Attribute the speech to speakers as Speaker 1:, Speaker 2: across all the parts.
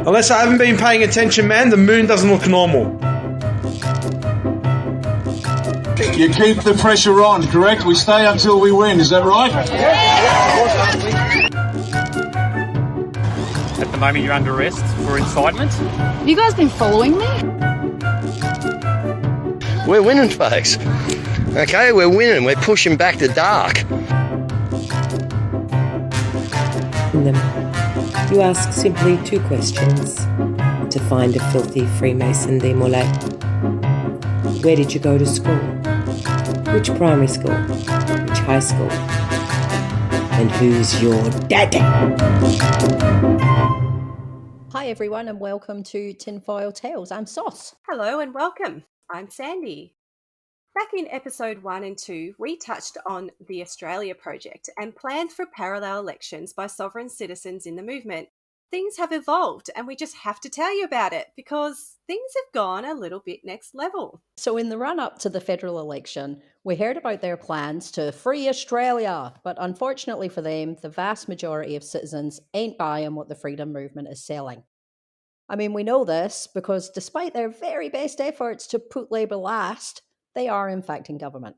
Speaker 1: Unless I haven't been paying attention, man, the moon doesn't look normal.
Speaker 2: You keep the pressure on, correct? We stay until we win, is that right?
Speaker 3: At the moment, you're under arrest for incitement.
Speaker 4: Have you guys been following me?
Speaker 5: We're winning, folks. Okay, we're winning. We're pushing back the dark.
Speaker 6: You ask simply 2 questions to find a filthy Freemason démolé. Where did you go to school? Which primary school? Which high school? And who's your daddy?
Speaker 7: Hi everyone and welcome to Tinfoil Tales. I'm Sauce.
Speaker 8: Hello and welcome. I'm Sandy. Back in episode 1 and 2, we touched on the Australia Project and plans for parallel elections by sovereign citizens in the movement. Things have evolved and we just have to tell you about it because things have gone a little bit next level.
Speaker 7: So in the run-up to the federal election, we heard about their plans to free Australia, but unfortunately for them, the vast majority of citizens ain't buying what the freedom movement is selling. I mean, we know this because despite their very best efforts to put Labour last, they are in fact in government.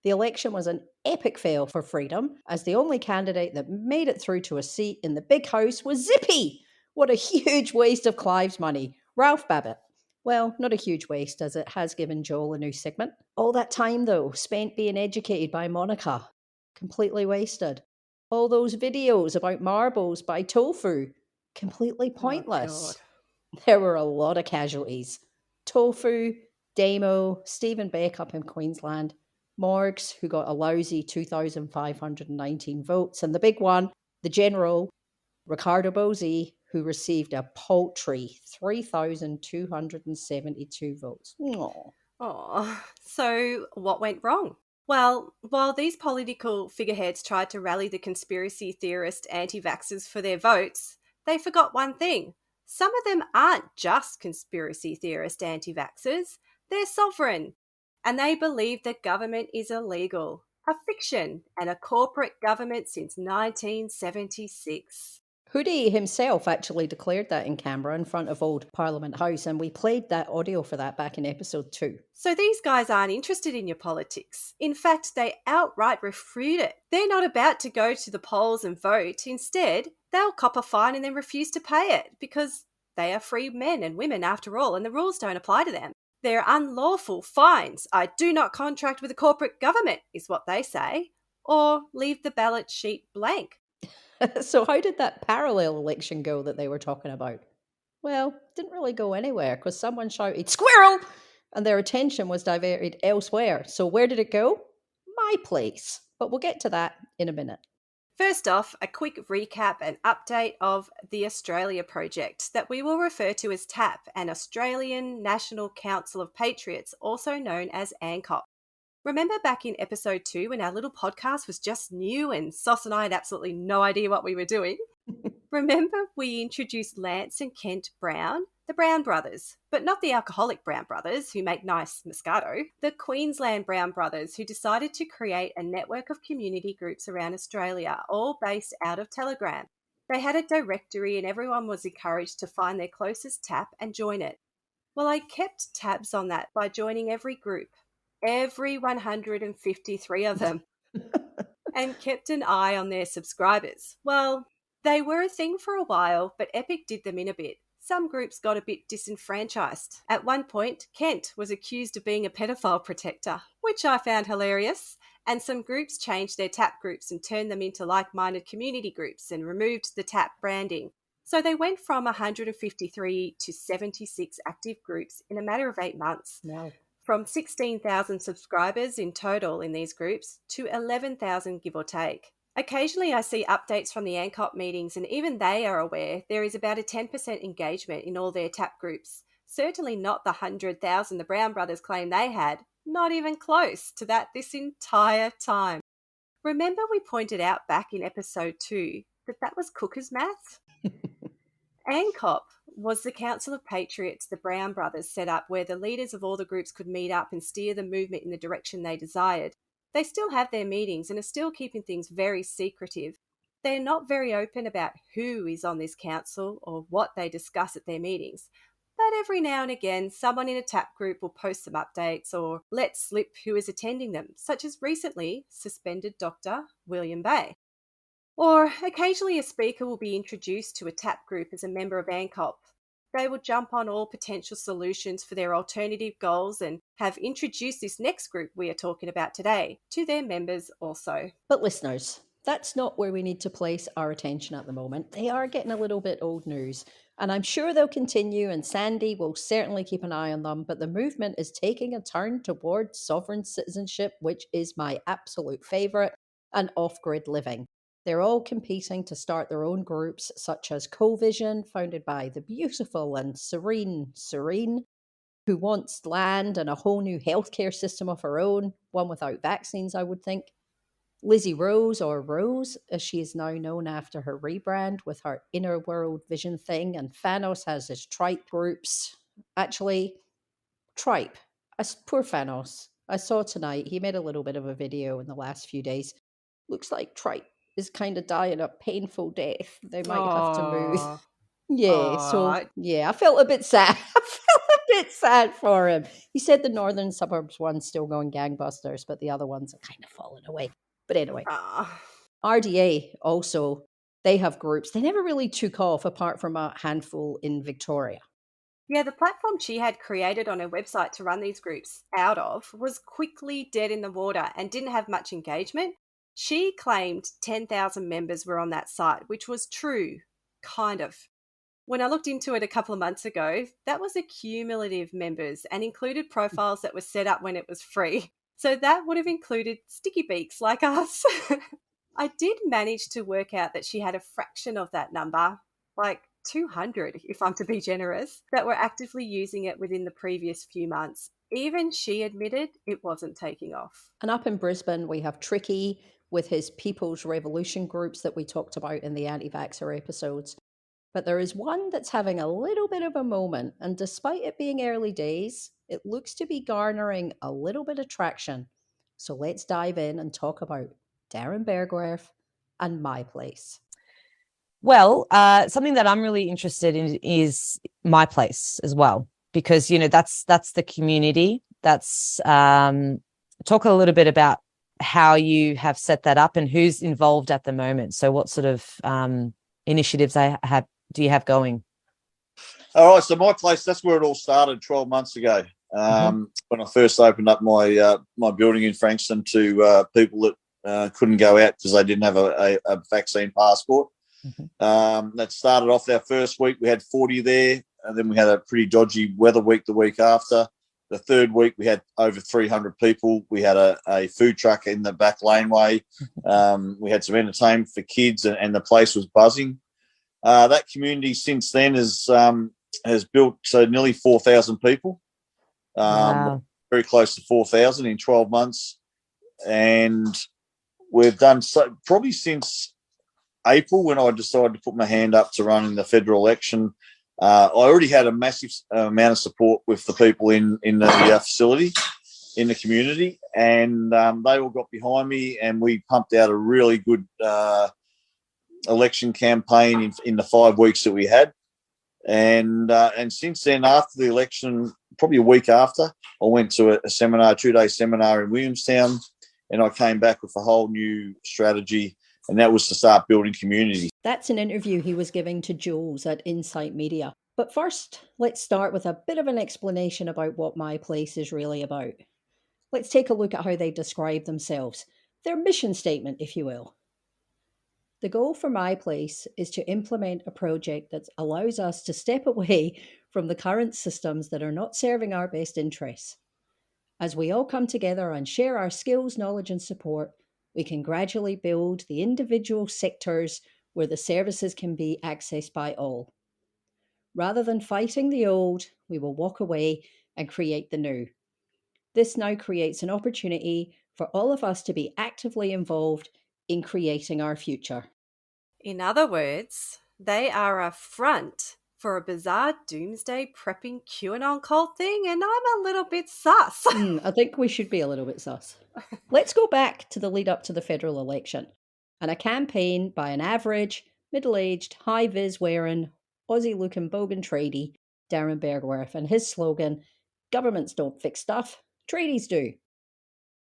Speaker 7: The election was an epic fail for freedom, as the only candidate that made it through to a seat in the big house was Zippy. What a huge waste of Clive's money. Ralph Babbitt. Well, not a huge waste, as it has given Joel a new segment. All that time, though, spent being educated by Monica. Completely wasted. All those videos about marbles by Tofu. Completely pointless. There were a lot of casualties. Tofu, Damo, Stephen Beck up in Queensland, Morgs, who got a lousy 2,519 votes, and the big one, the General, Ricardo Bosi, who received a paltry 3,272 votes.
Speaker 8: So what went wrong? Well, while these political figureheads tried to rally the conspiracy theorist anti-vaxxers for their votes, they forgot one thing. Some of them aren't just conspiracy theorist anti-vaxxers, they're sovereign. And they believe that government is illegal, a fiction, and a corporate government since 1976.
Speaker 7: Hootie himself actually declared that in Canberra in front of Old Parliament House, and we played that audio for that back in episode 2.
Speaker 8: So these guys aren't interested in your politics. In fact, they outright refute it. They're not about to go to the polls and vote. Instead, they'll cop a fine and then refuse to pay it because they are free men and women after all, and the rules don't apply to them. They're unlawful fines. I do not contract with a corporate government, is what they say. Or leave the ballot sheet blank.
Speaker 7: So how did that parallel election go that they were talking about? Well, didn't really go anywhere because someone shouted, "Squirrel!" and their attention was diverted elsewhere. So where did it go? My place. But we'll get to that in a minute.
Speaker 8: First off, a quick recap and update of the Australia Project that we will refer to as TAP, an Australian National Council of Patriots, also known as ANCOP. Remember back in episode 2 when our little podcast was just new and Sauce and I had absolutely no idea what we were doing? Remember we introduced Lance and Kent Brown, the Brown brothers, but not the alcoholic Brown brothers who make nice Moscato, the Queensland Brown brothers who decided to create a network of community groups around Australia, all based out of Telegram. They had a directory and everyone was encouraged to find their closest TAP and join it. Well, I kept tabs on that by joining every group, every 153 of them, and kept an eye on their subscribers. Well, they were a thing for a while, but Epic did them in a bit. Some groups got a bit disenfranchised. At one point, Kent was accused of being a pedophile protector, which I found hilarious, and some groups changed their TAP groups and turned them into like-minded community groups and removed the TAP branding. So they went from 153 to 76 active groups in a matter of 8 months.
Speaker 7: Wow.
Speaker 8: From 16,000 subscribers in total in these groups to 11,000 give or take. Occasionally I see updates from the ANCOP meetings and even they are aware there is about a 10% engagement in all their TAP groups. Certainly not the 100,000 the Brown brothers claim they had, not even close to that this entire time. Remember we pointed out back in episode 2 that was Cooker's math? ANCOP was the Council of Patriots the Brown brothers set up where the leaders of all the groups could meet up and steer the movement in the direction they desired. They still have their meetings and are still keeping things very secretive. They're not very open about who is on this council or what they discuss at their meetings. But every now and again, someone in a TAP group will post some updates or let slip who is attending them, such as recently suspended Dr. William Bay. Or occasionally a speaker will be introduced to a TAP group as a member of ANCOP. They will jump on all potential solutions for their alternative goals and have introduced this next group we are talking about today to their members also.
Speaker 7: But listeners, that's not where we need to place our attention at the moment. They are getting a little bit old news, and I'm sure they'll continue, and Sandy will certainly keep an eye on them, but the movement is taking a turn towards sovereign citizenship, which is my absolute favourite, and off-grid living. They're all competing to start their own groups, such as CoVision, founded by the beautiful and Serene, who wants land and a whole new healthcare system of her own, one without vaccines, I would think. Lizzie Rose, or Rose, as she is now known after her rebrand with her inner world vision thing, and Thanos has his tripe groups. Actually, tripe. Poor Thanos. I saw tonight, he made a little bit of a video in the last few days. Looks like tripe is kind of dying a painful death. They might have to move. I felt a bit sad. I felt a bit sad for him. He said the northern suburbs one's still going gangbusters, but the other ones are kind of falling away. But anyway, RDA also, they have groups. They never really took off apart from a handful in Victoria.
Speaker 8: Yeah, the platform she had created on her website to run these groups out of was quickly dead in the water and didn't have much engagement. She claimed 10,000 members were on that site, which was true, kind of. When I looked into it a couple of months ago, that was a cumulative members and included profiles that were set up when it was free. So that would have included sticky beaks like us. I did manage to work out that she had a fraction of that number, like 200, if I'm to be generous, that were actively using it within the previous few months. Even she admitted it wasn't taking off.
Speaker 7: And up in Brisbane, we have Tricky with his People's Revolution groups that we talked about in the anti-vaxxer episodes. But there is one that's having a little bit of a moment, and despite it being early days, it looks to be garnering a little bit of traction. So let's dive in and talk about Darren Bergwerf and My Place.
Speaker 9: Well, something that I'm really interested in is My Place as well, because, you know, that's the community. That's talk a little bit about how you have set that up and who's involved at the moment. So what sort of initiatives do you have going?
Speaker 2: All right, so My Place, that's where it all started 12 months ago. When I first opened up my my building in Frankston to people that couldn't go out because they didn't have a vaccine passport. That started off our first week. We had 40 there, and then we had a pretty dodgy weather week the week after. The third week, we had over 300 people. We had a food truck in the back laneway. We had some entertainment for kids, and the place was buzzing. That community since then has built to nearly 4,000 people.
Speaker 9: Wow.
Speaker 2: Very close to 4,000 in 12 months. And we've done so probably since April, when I decided to put my hand up to run in the federal election. I already had a massive amount of support with the people in the facility, in the community, and they all got behind me, and we pumped out a really good election campaign in the 5 weeks that we had. And since then, after the election, probably a week after, I went to a seminar, a 2-day seminar in Williamstown, and I came back with a whole new strategy, and that was to start building community.
Speaker 7: That's an interview he was giving to Jules at Insight Media. But first, let's start with a bit of an explanation about what My Place is really about. Let's take a look at how they describe themselves, their mission statement, if you will. The goal for My Place is to implement a project that allows us to step away from the current systems that are not serving our best interests. As we all come together and share our skills, knowledge, and support, we can gradually build the individual sectors where the services can be accessed by all. Rather than fighting the old, we will walk away and create the new. This now creates an opportunity for all of us to be actively involved in creating our future.
Speaker 8: In other words, they are a front for a bizarre doomsday prepping QAnon cult thing, and I'm a little bit sus.
Speaker 7: I think we should be a little bit sus. Let's go back to the lead up to the federal election. and a campaign by an average, middle-aged, high-vis wearing, Aussie-looking bogan tradie, Darren Bergworth, and his slogan, "Governments don't fix stuff, tradies do."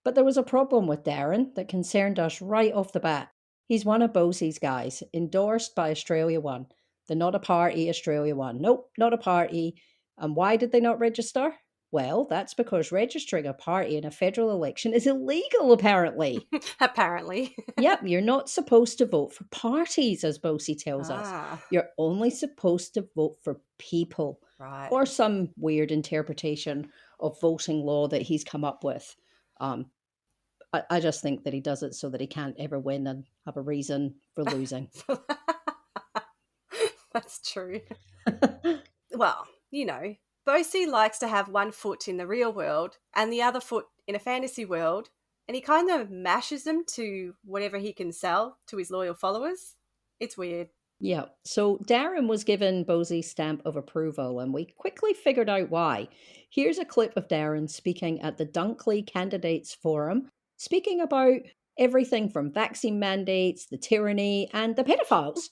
Speaker 7: But there was a problem with Darren that concerned us right off the bat. He's one of Bosie's guys, endorsed by Australia One. The Not a Party Australia One. Nope, not a party. And why did they not register? Well, that's because registering a party in a federal election is illegal, apparently.
Speaker 8: Apparently.
Speaker 7: Yep, you're not supposed to vote for parties, as Bosie tells us. You're only supposed to vote for people.
Speaker 8: Right.
Speaker 7: Or some weird interpretation of voting law that he's come up with. I just think that he does it so that he can't ever win and have a reason for losing.
Speaker 8: That's true. Well, you know, Bosie likes to have one foot in the real world and the other foot in a fantasy world, and he kind of mashes them to whatever he can sell to his loyal followers. It's weird.
Speaker 7: Yeah, so Darren was given Bosie's stamp of approval, and we quickly figured out why. Here's a clip of Darren speaking at the Dunkley Candidates Forum, speaking about everything from vaccine mandates, the tyranny, and the pedophiles,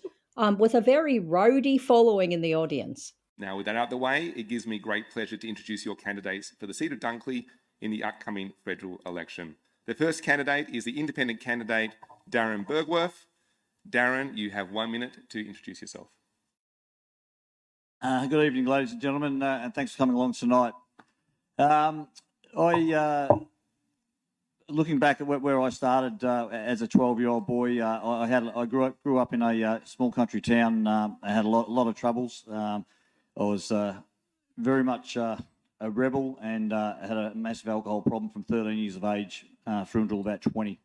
Speaker 7: with a very rowdy following in the audience.
Speaker 10: Now, with that out of the way, it gives me great pleasure to introduce your candidates for the seat of Dunkley in the upcoming federal election. The first candidate is the independent candidate, Darren Bergworth. Darren, you have 1 minute to introduce yourself.
Speaker 11: Good evening, ladies and gentlemen, and thanks for coming along tonight. Looking back at where I started as a 12-year-old boy, I grew up in a small country town. I had a lot of troubles. I was very much a rebel and had a massive alcohol problem from 13 years of age through until about 20.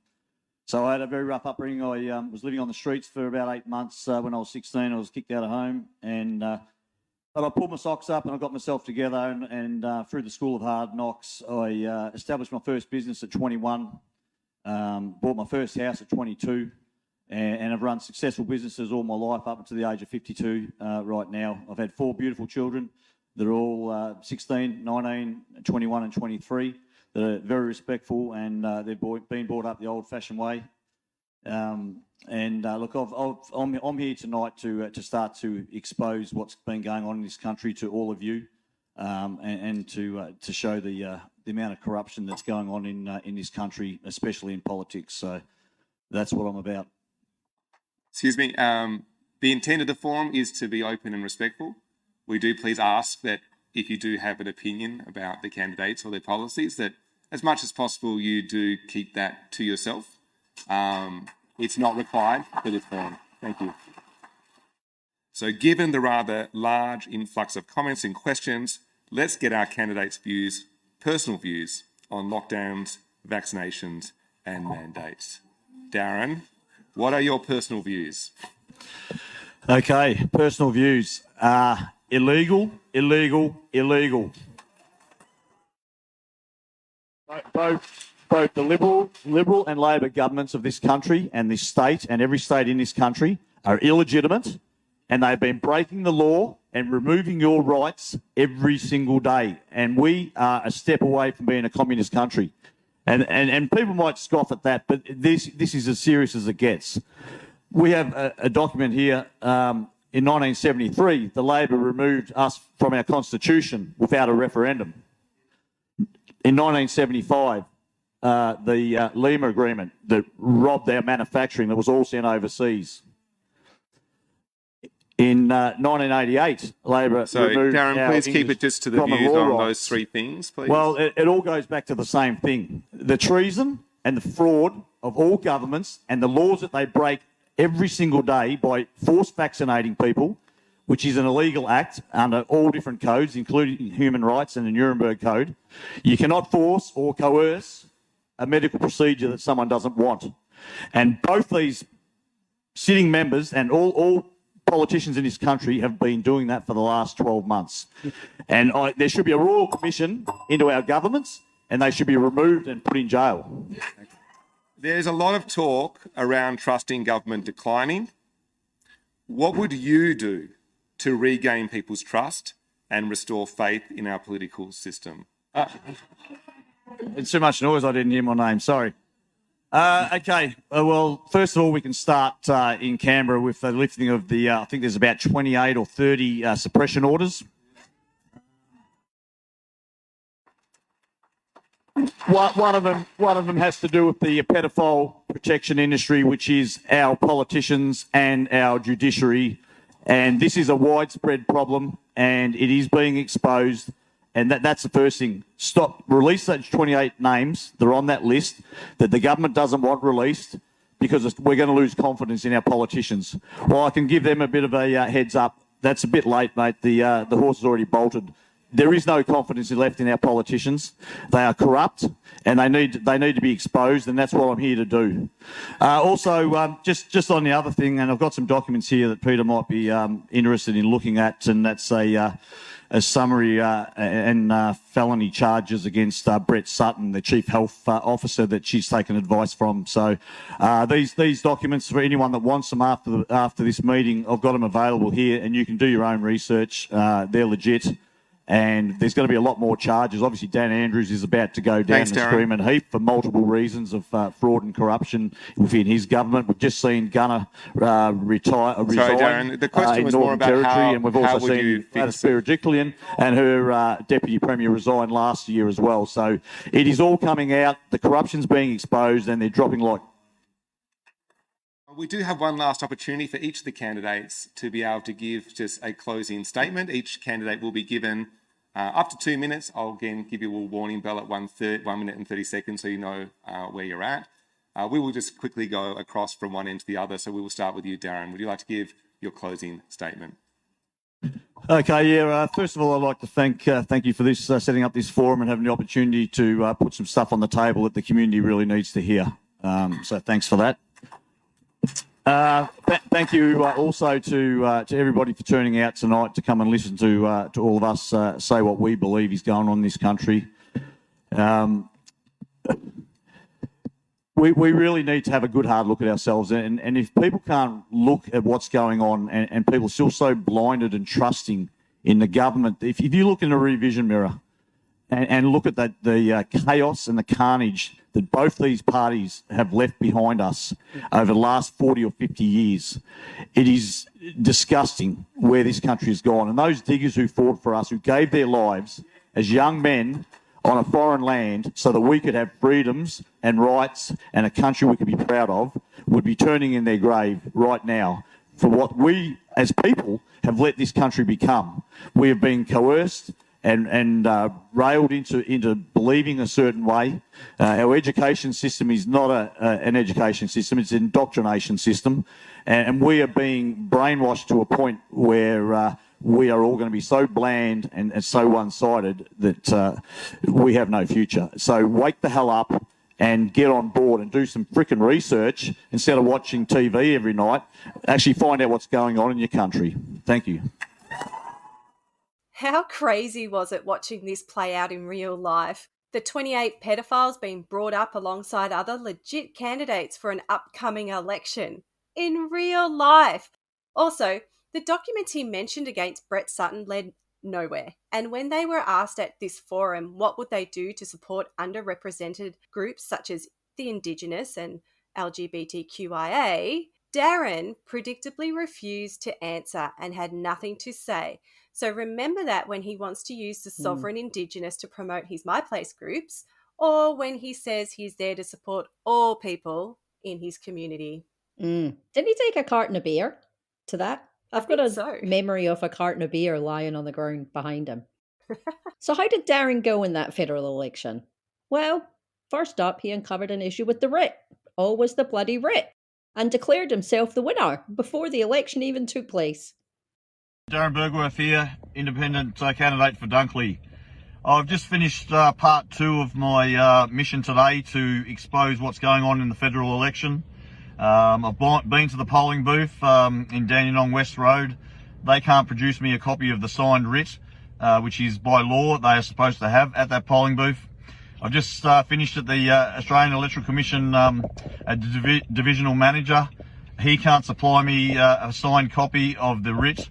Speaker 11: So I had a very rough upbringing. I was living on the streets for about 8 months. When I was 16, I was kicked out of home, but I pulled my socks up and I got myself together. And through the School of Hard Knocks, I established my first business at 21, bought my first house at 22, and I've run successful businesses all my life up until the age of 52 right now. I've had 4 beautiful children. They're all 16, 19, 21 and 23. That are very respectful, and they've been brought up the old-fashioned way. Look, I'm here tonight to start to expose what's been going on in this country to all of you, and to show the amount of corruption that's going on in this country, especially in politics. So that's what I'm about.
Speaker 10: Excuse me. The intent of the forum is to be open and respectful. We do please ask that if you do have an opinion about the candidates or their policies, that as much as possible you do keep that to yourself. It's not required for this forum. Thank you. So given the rather large influx of comments and questions, let's get our candidates' views, personal views, on lockdowns, vaccinations and mandates. Darren, what are your personal views?
Speaker 11: Okay, personal views. Illegal, illegal, illegal. Both the Liberal and Labor governments of this country and this state and every state in this country are illegitimate, and they've been breaking the law and removing your rights every single day. And we are a step away from being a communist country. And people might scoff at that, but this is as serious as it gets. We have a document here. In 1973, the Labor removed us from our constitution without a referendum. In 1975, the Lima Agreement that robbed our manufacturing that was all sent overseas. In 1988, Labor removed
Speaker 10: Darren, please keep it just to the views on those 3 things, please.
Speaker 11: Well, it all goes back to the same thing. The treason and the fraud of all governments and the laws that they break every single day by force vaccinating people, which is an illegal act under all different codes, including human rights and the Nuremberg Code. You cannot force or coerce a medical procedure that someone doesn't want. And both these sitting members and all politicians in this country have been doing that for the last 12 months. And there should be a royal commission into our governments, and they should be removed and put in jail.
Speaker 10: There's a lot of talk around trusting government declining. What would you do to regain people's trust and restore faith in our political system?
Speaker 11: It's too much noise. I didn't hear my name. Sorry. Okay. Well, first of all, we can start in Canberra with the lifting of the, I think there's about 28 or 30 suppression orders. One of them has to do with the pedophile protection industry, which is our politicians and our judiciary. And this is a widespread problem, and it is being exposed. And that's the first thing. Release those 28 names that are on that list that the government doesn't want released, because we're going to lose confidence in our politicians. Well, I can give them a bit of a heads up. That's a bit late, mate. The horse has already bolted. There is no confidence left in our politicians. They are corrupt, and they need to be exposed, and that's what I'm here to do. Also, just on the other thing, and I've got some documents here that Peter might be interested in looking at, and that's a summary and felony charges against Brett Sutton, the Chief Health Officer that she's taken advice from. So these documents, for anyone that wants them after this meeting, I've got them available here, and you can do your own research. They're legit. And there's going to be a lot more charges. Obviously, Dan Andrews is about to go down the screaming heap for multiple reasons of fraud and corruption within his government. We've just seen Gunner resign.
Speaker 10: Sorry, Darren. The question was more about
Speaker 11: and we've also seen Gladys Berejiklian and her Deputy Premier resign last year as well. So it is all coming out. The corruption's being exposed, and they're dropping like.
Speaker 10: We do have one last opportunity for each of the candidates to be able to give just a closing statement. Each candidate will be given up to 2 minutes. I'll again give you a warning bell at 1 minute and 30 seconds so you know where you're at. We will just quickly go across from one end to the other. So we will start with you, Darren. Would you like to give your closing statement?
Speaker 11: Okay, yeah. First of all, I'd like to thank you for this setting up this forum and having the opportunity to put some stuff on the table that the community really needs to hear. So thanks for that. Thank you also to everybody for turning out tonight to come and listen to all of us say what we believe is going on in this country. We really need to have a good hard look at ourselves, and if people can't look at what's going on, and people are still so blinded and trusting in the government, if you look in a rear vision mirror and look at the chaos and the carnage that both these parties have left behind us over the last 40 or 50 years. It is disgusting where this country has gone. And those diggers who fought for us, who gave their lives as young men on a foreign land so that we could have freedoms and rights and a country we could be proud of, would be turning in their grave right now for what we as people have let this country become. We have been coerced and railed into believing a certain way. Our education system is not an education system, it's an indoctrination system. And we are being brainwashed to a point where we are all going to be so bland and so one-sided that we have no future. So wake the hell up and get on board and do some frickin' research instead of watching TV every night. Actually find out what's going on in your country. Thank you.
Speaker 8: How crazy was it watching this play out in real life? The 28 pedophiles being brought up alongside other legit candidates for an upcoming election. In real life. Also, the documents he mentioned against Brett Sutton led nowhere. And when they were asked at this forum what would they do to support underrepresented groups such as the Indigenous and LGBTQIA, Darren predictably refused to answer and had nothing to say. So remember that when he wants to use the sovereign Indigenous to promote his My Place groups, or when he says he's there to support all people in his community.
Speaker 7: Didn't he take a carton of beer to that? I've got a memory of a carton of beer lying on the ground behind him. So how did Darren go in that federal election? Well, first up, he uncovered an issue with the writ. Always the bloody writ. And declared himself the winner before the election even took place.
Speaker 11: Darren Bergworth here, independent candidate for Dunkley. I've just finished part 2 of my mission today to expose what's going on in the federal election. I've been to the polling booth in Dandenong West Road. They can't produce me a copy of the signed writ, which is by law they are supposed to have at that polling booth. I've just finished at the Australian Electoral Commission divisional manager. He can't supply me a signed copy of the writ.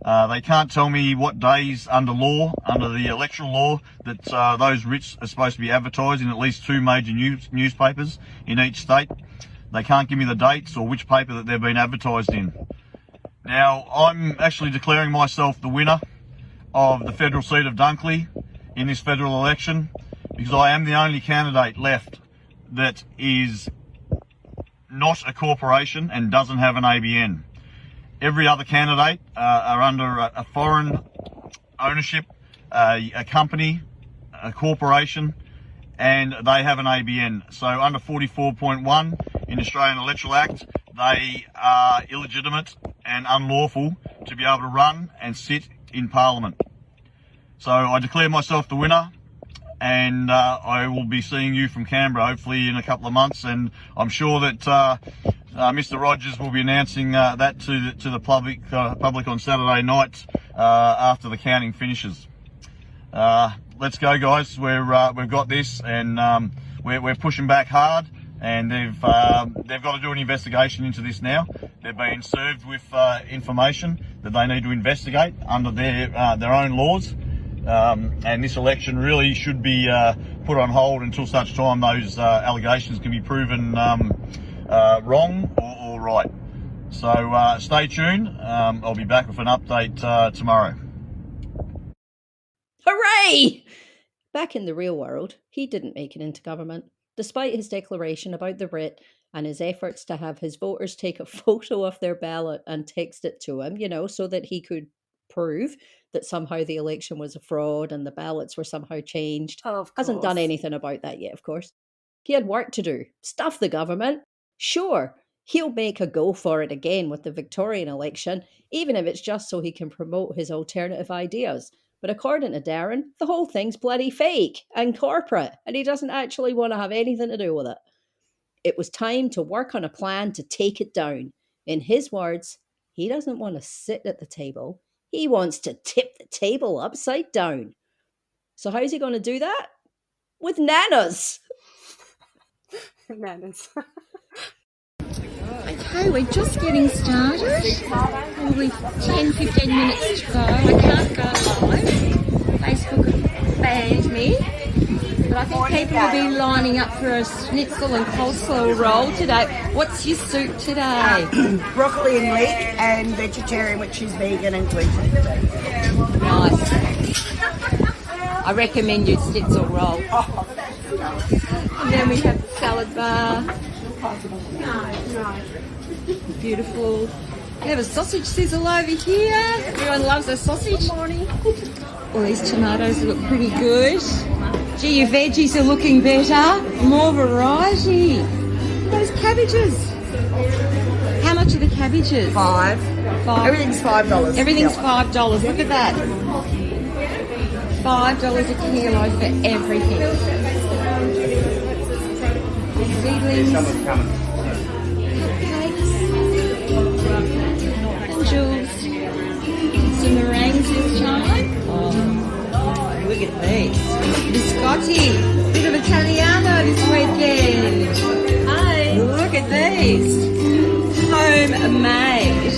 Speaker 11: They can't tell me what days under the electoral law, that those writs are supposed to be advertised in at least 2 major newspapers in each state. They can't give me the dates or which paper that they've been advertised in. Now, I'm actually declaring myself the winner of the federal seat of Dunkley in this federal election, because I am the only candidate left that is not a corporation and doesn't have an ABN. Every other candidate are under a foreign ownership, a company, a corporation, and they have an ABN. So under 44.1 in the Australian Electoral Act, they are illegitimate and unlawful to be able to run and sit in Parliament. So I declare myself the winner, and I will be seeing you from Canberra hopefully in a couple of months, and I'm sure that Mr. Rogers will be announcing that to the public on Saturday night after the counting finishes. Let's go, guys. We've got this, and we're pushing back hard, and they've got to do an investigation into this now. They're being served with information that they need to investigate under their own laws. And this election really should be put on hold until such time those allegations can be proven wrong or right. So stay tuned. I'll be back with an update tomorrow.
Speaker 7: Hooray! Back in the real world, he didn't make it into government, despite his declaration about the writ and his efforts to have his voters take a photo of their ballot and text it to him, so that he could prove that somehow the election was a fraud and the ballots were somehow changed.
Speaker 8: Oh, of course.
Speaker 7: Hasn't done anything about that yet, of course. He had work to do. Stuff the government. Sure, he'll make a go for it again with the Victorian election, even if it's just so he can promote his alternative ideas. But according to Darren, the whole thing's bloody fake and corporate, and he doesn't actually want to have anything to do with it. It was time to work on a plan to take it down. In his words, he doesn't want to sit at the table. He wants to tip the table upside down. So how's he going to do that? With nanas.
Speaker 8: Nanas.
Speaker 4: Okay, we're just getting started. Probably 10-15 minutes to go. I can't go live. Facebook have banned me. But I think people will be lining up for a schnitzel and coleslaw roll today. What's your soup today?
Speaker 12: Broccoli and leek, and vegetarian, which is vegan and gluten free.
Speaker 4: Nice. I recommend your schnitzel roll. And then we have the salad bar. Beautiful. We have a sausage sizzle over here. Everyone loves a sausage. All these tomatoes look pretty good. Gee, your veggies are looking better. More variety. Those cabbages. How much are the cabbages?
Speaker 12: Five. Everything's $5.
Speaker 4: Everything's $5. Look at that. $5 a kilo for everything. Seedlings. Angels. Some meringues this time. Oh, look at these. Biscotti. Bit of Italiano this weekend. Hi. Look at these. Homemade.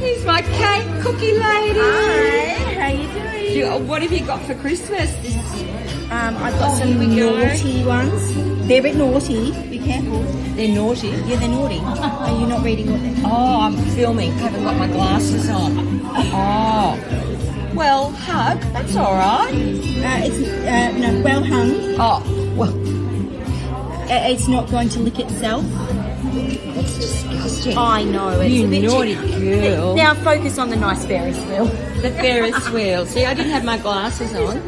Speaker 4: Here's my cake cookie lady.
Speaker 12: Hi, how you doing?
Speaker 4: What have you got for Christmas?
Speaker 12: I've got some naughty ones. They're a bit naughty. Be careful.
Speaker 4: They're naughty?
Speaker 12: Yeah, they're naughty. Are you not reading what they're?
Speaker 4: Oh, I'm filming. Haven't got my glasses on. Oh. Well, hug. That's all right.
Speaker 12: It's no, well hung.
Speaker 4: Oh, well.
Speaker 12: It's not going to lick itself.
Speaker 4: That's disgusting.
Speaker 12: I know. It's
Speaker 4: you
Speaker 12: a bit
Speaker 4: naughty girl.
Speaker 12: Now focus on the nice Ferris wheel.
Speaker 4: The Ferris wheel. See, I didn't have my glasses on.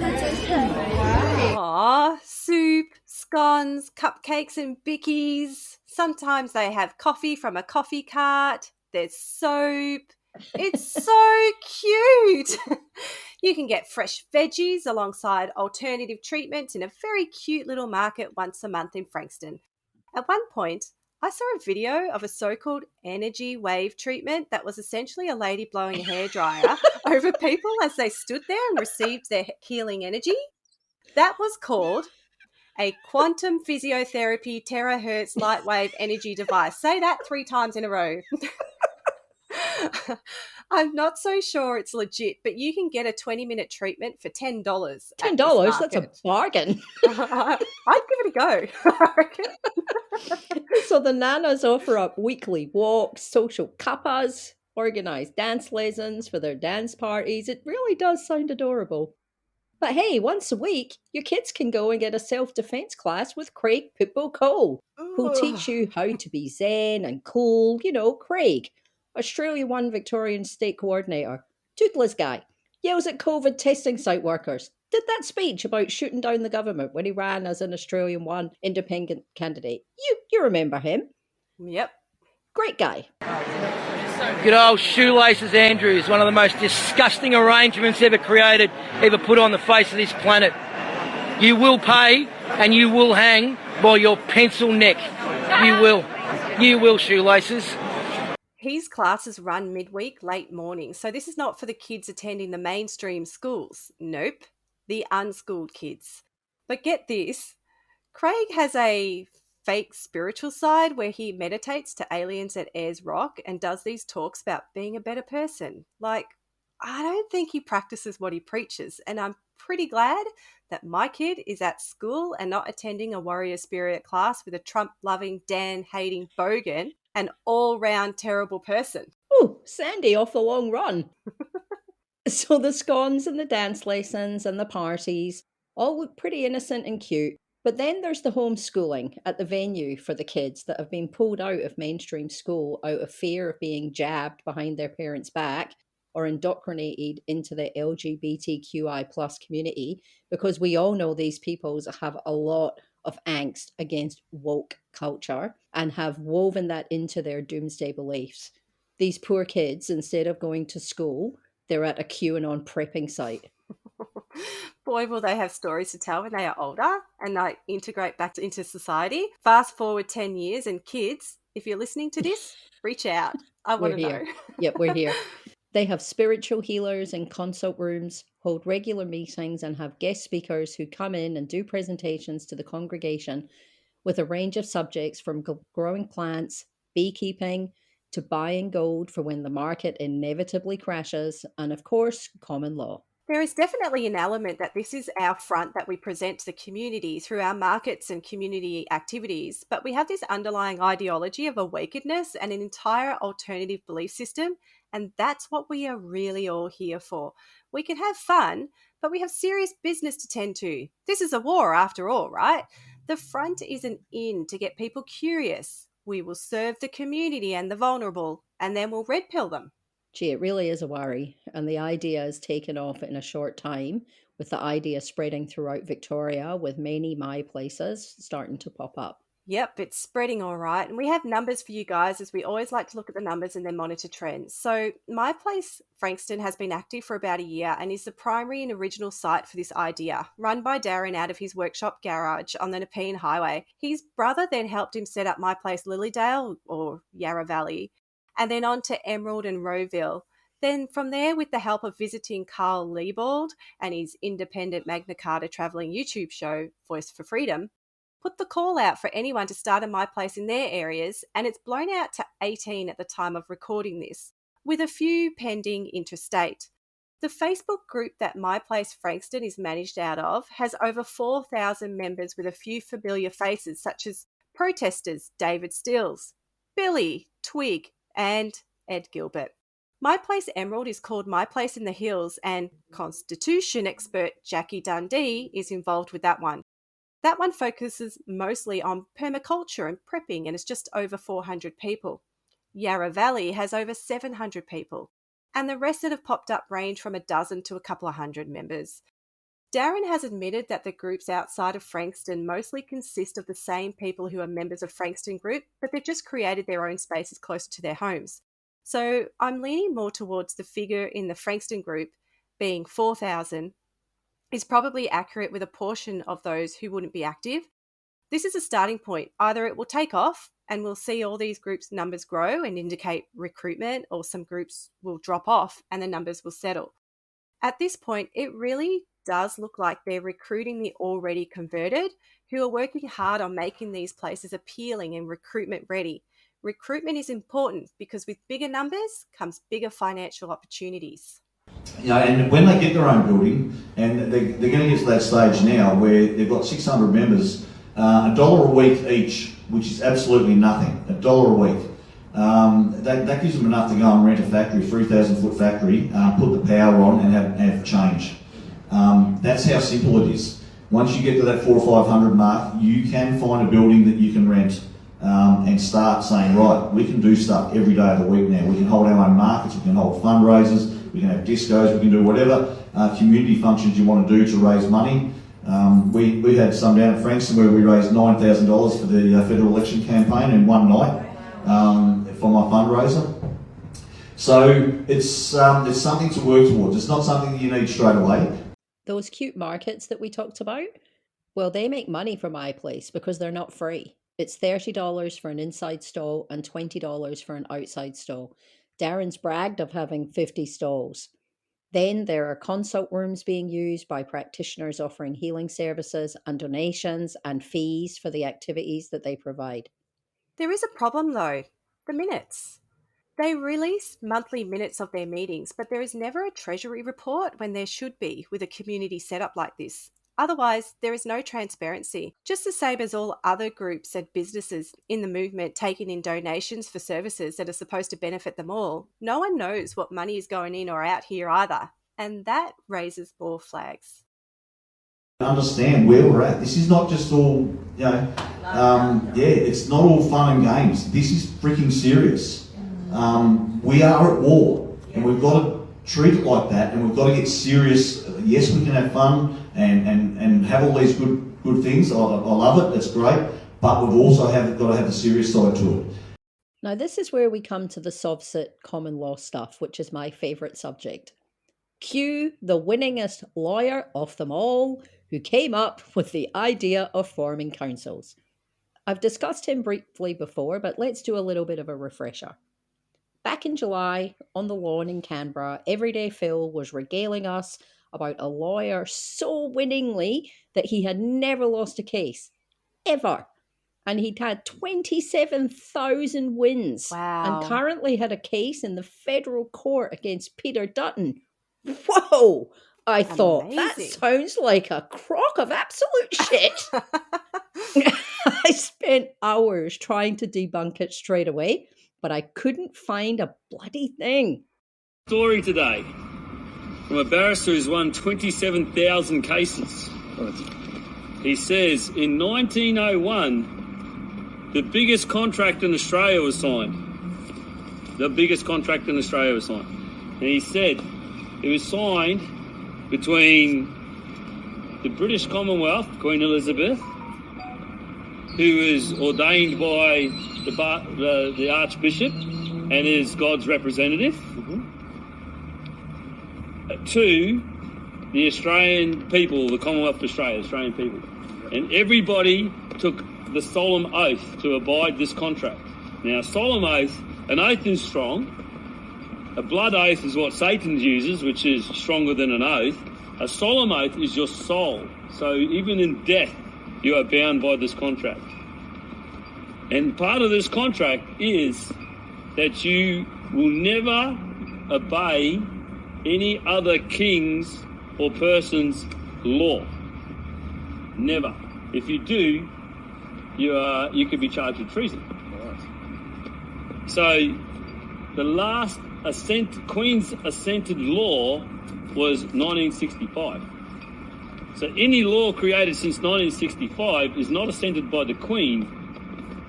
Speaker 8: Aw, soup, scones, cupcakes and bickies. Sometimes they have coffee from a coffee cart. There's soap. It's so cute. You can get fresh veggies alongside alternative treatments in a very cute little market once a month in Frankston. At one point, I saw a video of a so-called energy wave treatment that was essentially a lady blowing a hairdryer over people as they stood there and received their healing energy. That was called a quantum physiotherapy terahertz light wave energy device. Say that 3 times in a row. I'm not so sure it's legit, but you can get a 20-minute treatment for $10.
Speaker 7: $10? That's a bargain.
Speaker 8: I'd give it a go, I reckon.
Speaker 7: So the nanas offer up weekly walks, social cuppas, organise dance lessons for their dance parties. It really does sound adorable. But hey, once a week, your kids can go and get a self-defense class with Craig Pitbull Cole, who'll teach you how to be zen and cool. You know, Craig, Australia 1 Victorian State Coordinator, toothless guy, yells at COVID testing site workers, did that speech about shooting down the government when he ran as an Australian 1 independent candidate. You remember him.
Speaker 8: Yep.
Speaker 7: Great guy.
Speaker 13: Good old Shoelaces Andrews, one of the most disgusting arrangements ever created, ever put on the face of this planet. You will pay and you will hang by your pencil neck. You will. You will, Shoelaces.
Speaker 8: His classes run midweek, late morning, so this is not for the kids attending the mainstream schools. Nope, the unschooled kids. But get this, Craig has a fake spiritual side where he meditates to aliens at Ayers Rock and does these talks about being a better person. Like, I don't think he practices what he preaches, and I'm pretty glad that my kid is at school and not attending a warrior spirit class with a Trump-loving, Dan-hating bogan, an all-round terrible person.
Speaker 7: Oh, Sandy off the long run. So the scones and the dance lessons and the parties all look pretty innocent and cute. But then there's the homeschooling at the venue for the kids that have been pulled out of mainstream school out of fear of being jabbed behind their parents' back or indoctrinated into the LGBTQI plus community, because we all know these peoples have a lot of angst against woke culture and have woven that into their doomsday beliefs. These poor kids, instead of going to school, they're at a QAnon prepping site.
Speaker 8: Boy, will they have stories to tell when they are older and like integrate back into society. Fast forward 10 years and kids, if you're listening to this, reach out. I want to know.
Speaker 7: Yep, we're here. They have spiritual healers in consult rooms, hold regular meetings, and have guest speakers who come in and do presentations to the congregation with a range of subjects from growing plants, beekeeping, to buying gold for when the market inevitably crashes, and of course, common law.
Speaker 8: There is definitely an element that this is our front that we present to the community through our markets and community activities, but we have this underlying ideology of awakeness and an entire alternative belief system, and that's what we are really all here for. We can have fun, but we have serious business to tend to. This is a war after all, right? The front is an in to get people curious. We will serve the community and the vulnerable, and then we'll red pill them.
Speaker 7: Gee, it really is a worry. And the idea is taken off in a short time, with the idea spreading throughout Victoria, with many my places starting to pop up.
Speaker 8: Yep, it's spreading all right. And we have numbers for you guys, as we always like to look at the numbers and then monitor trends. So my place, Frankston, has been active for about a year and is the primary and original site for this idea, run by Darren out of his workshop garage on the Nepean Highway. His brother then helped him set up my place, Lilydale, or Yarra Valley, and then on to Emerald and Rowville. Then from there, with the help of visiting Carl Liebold and his independent Magna Carta travelling YouTube show, Voice for Freedom, put the call out for anyone to start a My Place in their areas, and it's blown out to 18 at the time of recording this, with a few pending interstate. The Facebook group that My Place Frankston is managed out of has over 4,000 members with a few familiar faces such as protesters David Stills, Billy, Twig, and Ed Gilbert. My Place Emerald is called My Place in the Hills, and Constitution expert Jackie Dundee is involved with that one. That one focuses mostly on permaculture and prepping, and it's just over 400 people. Yarra Valley has over 700 people, and the rest that have popped up range from a dozen to a couple of hundred members. Darren has admitted that the groups outside of Frankston mostly consist of the same people who are members of Frankston Group, but they've just created their own spaces closer to their homes. So I'm leaning more towards the figure in the Frankston Group being 4,000 is probably accurate, with a portion of those who wouldn't be active. This is a starting point. Either it will take off and we'll see all these groups' numbers grow and indicate recruitment, or some groups will drop off and the numbers will settle. At this point, it really does look like they're recruiting the already converted, who are working hard on making these places appealing and recruitment ready, Recruitment is important because with bigger numbers comes bigger financial opportunities.
Speaker 11: You know, and when they get their own building, and they're going to get to that stage now where they've got 600 members, $1 a week each, which is absolutely nothing, $1 a week. That gives them enough to go and rent a factory, 3,000-foot factory, put the power on and have change. That's how simple it is. Once you get to that 400 or 500 mark, you can find a building that you can rent and start saying, right, we can do stuff every day of the week now. We can hold our own markets, we can hold fundraisers, we can have discos, we can do whatever community functions you want to do to raise money. We had some down at Frankston where we raised $9,000 for the federal election campaign in one night for my fundraiser. So it's something to work towards. It's not something that you need straight away.
Speaker 7: Those cute markets that we talked about, well, they make money for my place because they're not free. It's $30 for an inside stall and $20 for an outside stall. Darren's bragged of having 50 stalls. Then there are consult rooms being used by practitioners offering healing services and donations and fees for the activities that they provide.
Speaker 8: There is a problem though, the minutes. They release monthly minutes of their meetings, but there is never a treasury report when there should be with a community setup like this. Otherwise, there is no transparency. Just the same as all other groups and businesses in the movement taking in donations for services that are supposed to benefit them all, no one knows what money is going in or out here either, and that raises more flags.
Speaker 11: Understand where we're at. This is not just all, it's not all fun and games. This is freaking serious. We are at war, and we've got to treat it like that, and we've got to get serious. Yes, we can have fun and have all these good things. I love it. It's great, but we've also got to have the serious side to it.
Speaker 7: Now, this is where we come to the SovCit common law stuff, which is my favourite subject. Cue the winningest lawyer of them all, who came up with the idea of forming councils. I've discussed him briefly before, but let's do a little bit of a refresher. Back in July, on the lawn in Canberra, Everyday Phil was regaling us about a lawyer so winningly that he had never lost a case, ever. And he'd had 27,000 wins.
Speaker 8: Wow.
Speaker 7: And currently had a case in the federal court against Peter Dutton. Whoa! I thought, that sounds like a crock of absolute shit. I spent hours trying to debunk it straight away, but I couldn't find a bloody thing.
Speaker 14: Story today from a barrister who's won 27,000 cases. He says in 1901, the biggest contract in Australia was signed. The biggest contract in Australia was signed. And he said it was signed between the British Commonwealth, Queen Elizabeth, who was ordained by the Archbishop and is God's representative, to the Australian people, the Commonwealth of Australia, Australian people. And everybody took the solemn oath to abide this contract. Now, solemn oath, an oath is strong. A blood oath is what Satan uses, which is stronger than an oath. A solemn oath is your soul. So even in death, you are bound by this contract. And part of this contract is that you will never obey any other king's or person's law. Never. If you do, you could be charged with treason. So the last Queen's assented law was 1965. So any law created since 1965 is not assented by the Queen,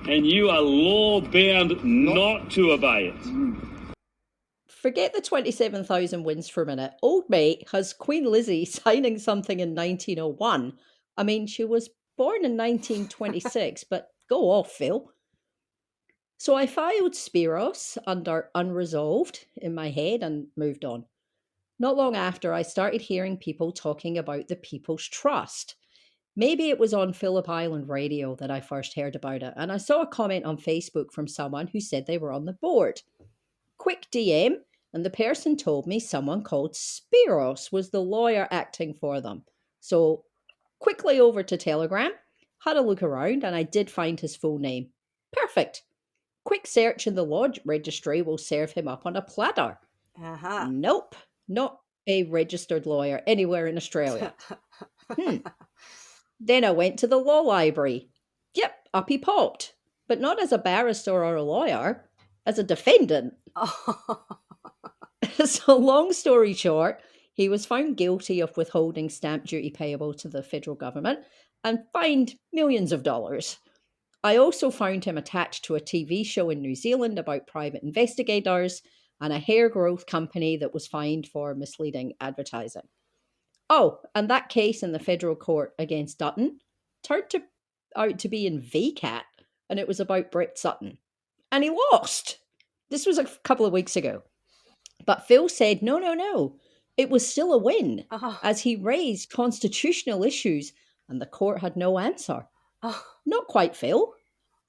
Speaker 14: and you are law-bound not to obey it.
Speaker 7: Forget the 27,000 wins for a minute. Old mate has Queen Lizzie signing something in 1901. I mean, she was born in 1926, but go off, Phil. So I filed Spiros under unresolved in my head and moved on. Not long after, I started hearing people talking about the People's Trust. Maybe it was on Phillip Island Radio that I first heard about it, and I saw a comment on Facebook from someone who said they were on the board. Quick DM, and the person told me someone called Spiros was the lawyer acting for them. So quickly over to Telegram, had a look around, and I did find his full name. Perfect. quick search in the lodge registry will serve him up on a platter. Nope, not a registered lawyer anywhere in Australia. Then I went to the law library. Yep, up he popped, but not as a barrister or a lawyer, as a defendant. So long story short, he was found guilty of withholding stamp duty payable to the federal government and fined millions of dollars. I also found him attached to a TV show in New Zealand about private investigators and a hair growth company that was fined for misleading advertising. Oh, and that case in the federal court against Dutton turned out to be in VCAT, and it was about Brett Sutton. And he lost. This was a couple of weeks ago. But Phil said, no, it was still a win, as he raised constitutional issues and the court had no answer. Not quite, Phil.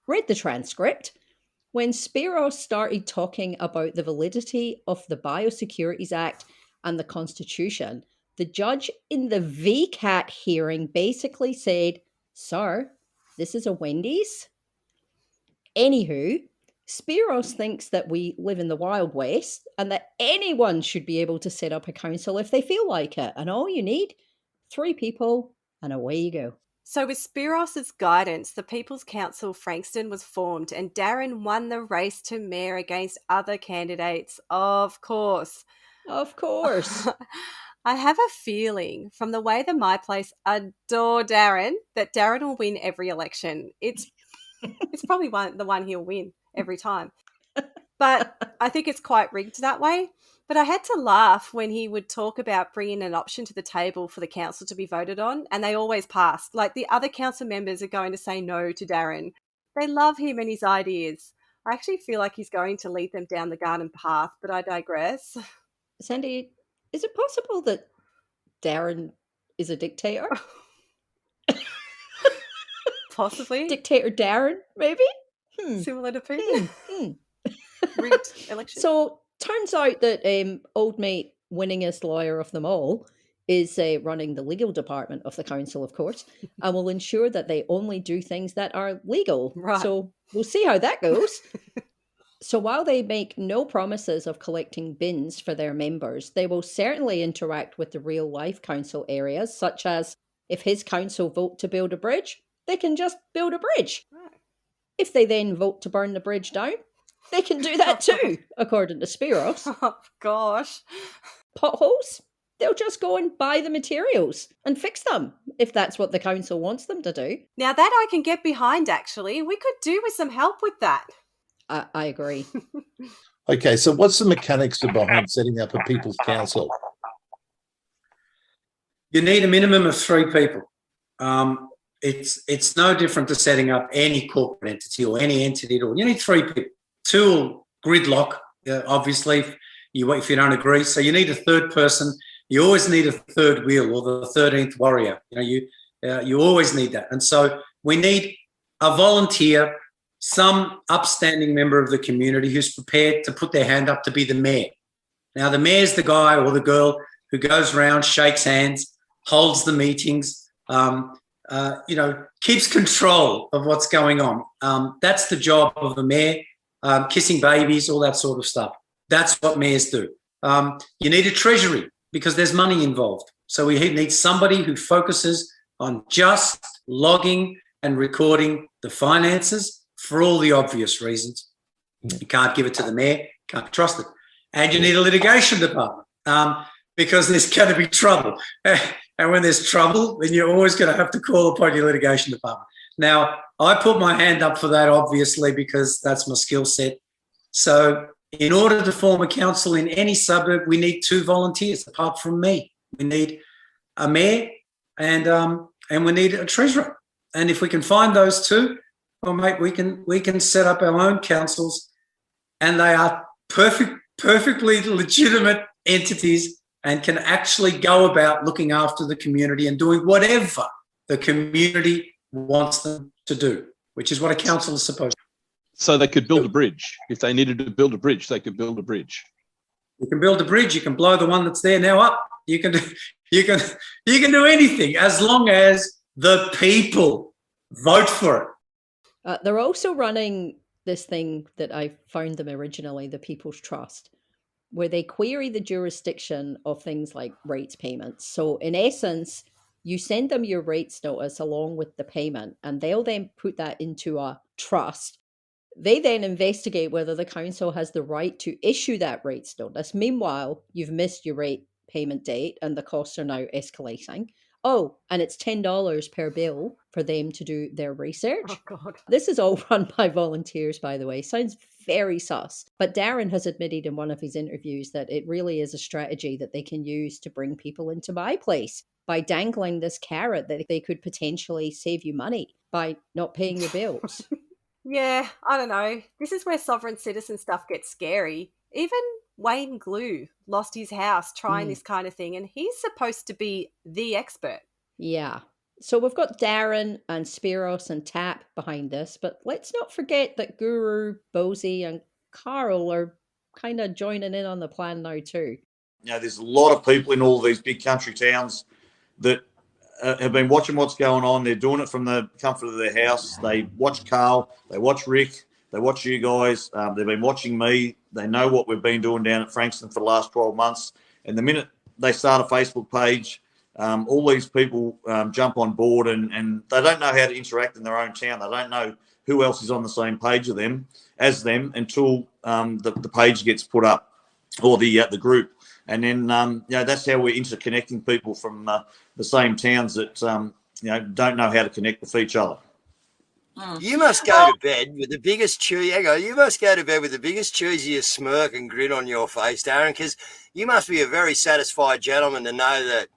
Speaker 7: Read the transcript. When Spiros started talking about the validity of the Biosecurities Act and the Constitution, the judge in the VCAT hearing basically said, "Sir, this is a Wendy's." Anywho, Spiros thinks that we live in the Wild West and that anyone should be able to set up a council if they feel like it. And all you need, 3 people, and away you go.
Speaker 8: So with Spiros's guidance, the People's Council Frankston was formed and Darren won the race to mayor against other candidates, of course.
Speaker 7: Of course.
Speaker 8: I have a feeling from the way the My Place adore Darren that Darren will win every election. It's probably the one he'll win every time. But I think it's quite rigged that way. But I had to laugh when he would talk about bringing an option to the table for the council to be voted on, and they always passed. Like, the other council members are going to say no to Darren. They love him and his ideas. I actually feel like he's going to lead them down the garden path, but I digress.
Speaker 7: Sandy, is it possible that Darren is a dictator?
Speaker 8: Possibly.
Speaker 7: Dictator Darren, maybe?
Speaker 8: Similar to Putin. Rigged election.
Speaker 7: So, turns out that old mate, winningest lawyer of them all, is running the legal department of the council, of course, and will ensure that they only do things that are legal.
Speaker 8: Right.
Speaker 7: So we'll see how that goes. So while they make no promises of collecting bins for their members, they will certainly interact with the real life council areas, such as if his council vote to build a bridge, they can just build a bridge.
Speaker 8: Right.
Speaker 7: If they then vote to burn the bridge down, they can do that too, according to Spiros.
Speaker 8: Oh, gosh.
Speaker 7: Potholes? They'll just go and buy the materials and fix them, if that's what the council wants them to do.
Speaker 8: Now that I can get behind, actually. We could do with some help with that.
Speaker 7: I agree.
Speaker 15: Okay, so what's the mechanics behind setting up a people's council?
Speaker 16: You need a minimum of 3 people. It's no different to setting up any corporate entity or any entity at all. You need 3 people. 2 will gridlock, obviously, if you don't agree. So you need a 3rd person. You always need a 3rd wheel or the 13th warrior. You always need that. And so we need a volunteer, some upstanding member of the community who's prepared to put their hand up to be the mayor. Now, the mayor's the guy or the girl who goes around, shakes hands, holds the meetings, keeps control of what's going on. That's the job of the mayor. Kissing babies, all that sort of stuff. That's what mayors do. You need a treasury because there's money involved. So we need somebody who focuses on just logging and recording the finances for all the obvious reasons. You can't give it to the mayor, can't trust it. And you need a litigation department because there's going to be trouble. And when there's trouble, then you're always going to have to call upon your litigation department. Now, I put my hand up for that, obviously, because that's my skill set. So in order to form a council in any suburb, we need 2 volunteers, apart from me. We need a mayor and we need a treasurer. And if we can find those 2, well, mate, we can set up our own councils, and they are perfectly legitimate entities and can actually go about looking after the community and doing whatever the community wants them to do, which is what a council is supposed to do.
Speaker 17: So they could build a bridge. If they needed to build a bridge, they could build a bridge.
Speaker 16: You can build a bridge. You can blow the one that's there now up. You can do anything as long as the people vote for it.
Speaker 7: They're also running this thing that I found them originally, the People's Trust, where they query the jurisdiction of things like rates payments. So in essence, you send them your rates notice along with the payment, and they'll then put that into a trust. They then investigate whether the council has the right to issue that rates notice. Meanwhile, you've missed your rate payment date and the costs are now escalating. Oh, and it's $10 per bill for them to do their research.
Speaker 8: Oh, God.
Speaker 7: This is all run by volunteers, by the way. Sounds very sus. But Darren has admitted in one of his interviews that it really is a strategy that they can use to bring people into my place by dangling this carrot that they could potentially save you money by not paying your bills.
Speaker 8: Yeah, I don't know. This is where sovereign citizen stuff gets scary. Even Wayne Glue lost his house trying this kind of thing, and he's supposed to be the expert.
Speaker 7: Yeah. So we've got Darren and Spiros and Tap behind this, but let's not forget that Guru, Bosie, and Carl are kind of joining in on the plan now too.
Speaker 2: You know, there's a lot of people in all these big country towns that have been watching what's going on. They're doing it from the comfort of their house. They watch Carl, they watch Rick, they watch you guys. They've been watching me. They know what we've been doing down at Frankston for the last 12 months. And the minute they start a Facebook page, all these people jump on board and they don't know how to interact in their own town. They don't know who else is on the same page as them until the page gets put up, or the group. And then, that's how we're interconnecting people from the same towns that, don't know how to connect with each other.
Speaker 5: You must go to bed with the biggest you must go to bed with the biggest cheesiest smirk and grin on your face, Darren, because you must be a very satisfied gentleman to know that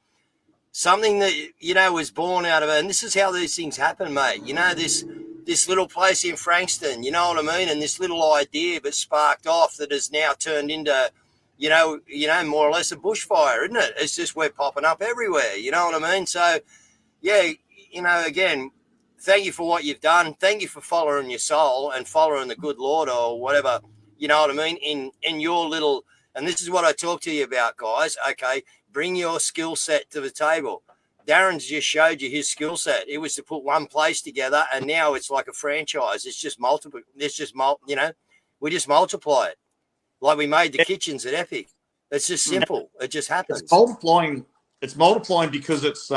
Speaker 5: something that, was born out of it. And this is how these things happen, mate. This little place in Frankston, you know what I mean? And this little idea but sparked off that has now turned into, more or less a bushfire, isn't it? It's just we're popping up everywhere, you know what I mean? So, yeah, again, thank you for what you've done. Thank you for following your soul and following the good Lord or whatever, you know what I mean, in your little, and this is what I talk to you about, guys, okay? Bring your skill set to the table. Darren's just showed you his skill set. It was to put one place together, and now it's like a franchise. It's just multiple. It's just, we just multiply it. Like we made the kitchens at Epic. It's just simple. It just happens.
Speaker 2: It's multiplying because it's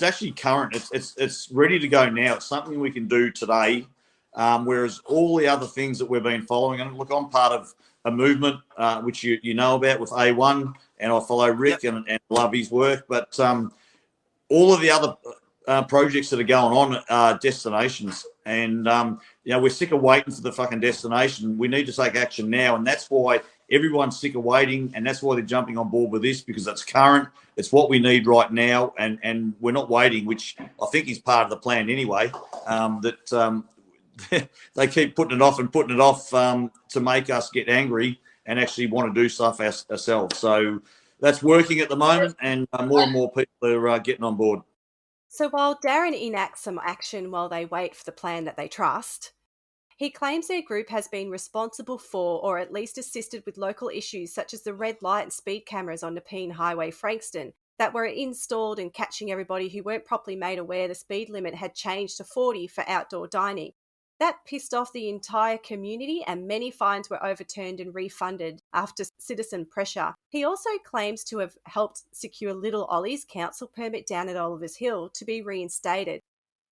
Speaker 2: actually current. It's ready to go now. It's something we can do today. Whereas all the other things that we've been following, and look, I'm part of a movement which you know about with A1, and I follow Rick and love his work. But all of the other projects that are going on are destinations, and we're sick of waiting for the fucking destination. We need to take action now, and that's why everyone's sick of waiting, and that's why they're jumping on board with this, because it's current. It's what we need right now, and we're not waiting, which I think is part of the plan anyway. They keep putting it off to make us get angry and actually want to do stuff ourselves. So that's working at the moment, and more people are getting on board.
Speaker 8: So while Darren enacts some action while they wait for the plan that they trust, he claims their group has been responsible for, or at least assisted with, local issues such as the red light and speed cameras on Nepean Highway, Frankston, that were installed and catching everybody who weren't properly made aware the speed limit had changed to 40 for outdoor dining. That pissed off the entire community, and many fines were overturned and refunded after citizen pressure. He also claims to have helped secure Little Ollie's council permit down at Oliver's Hill to be reinstated.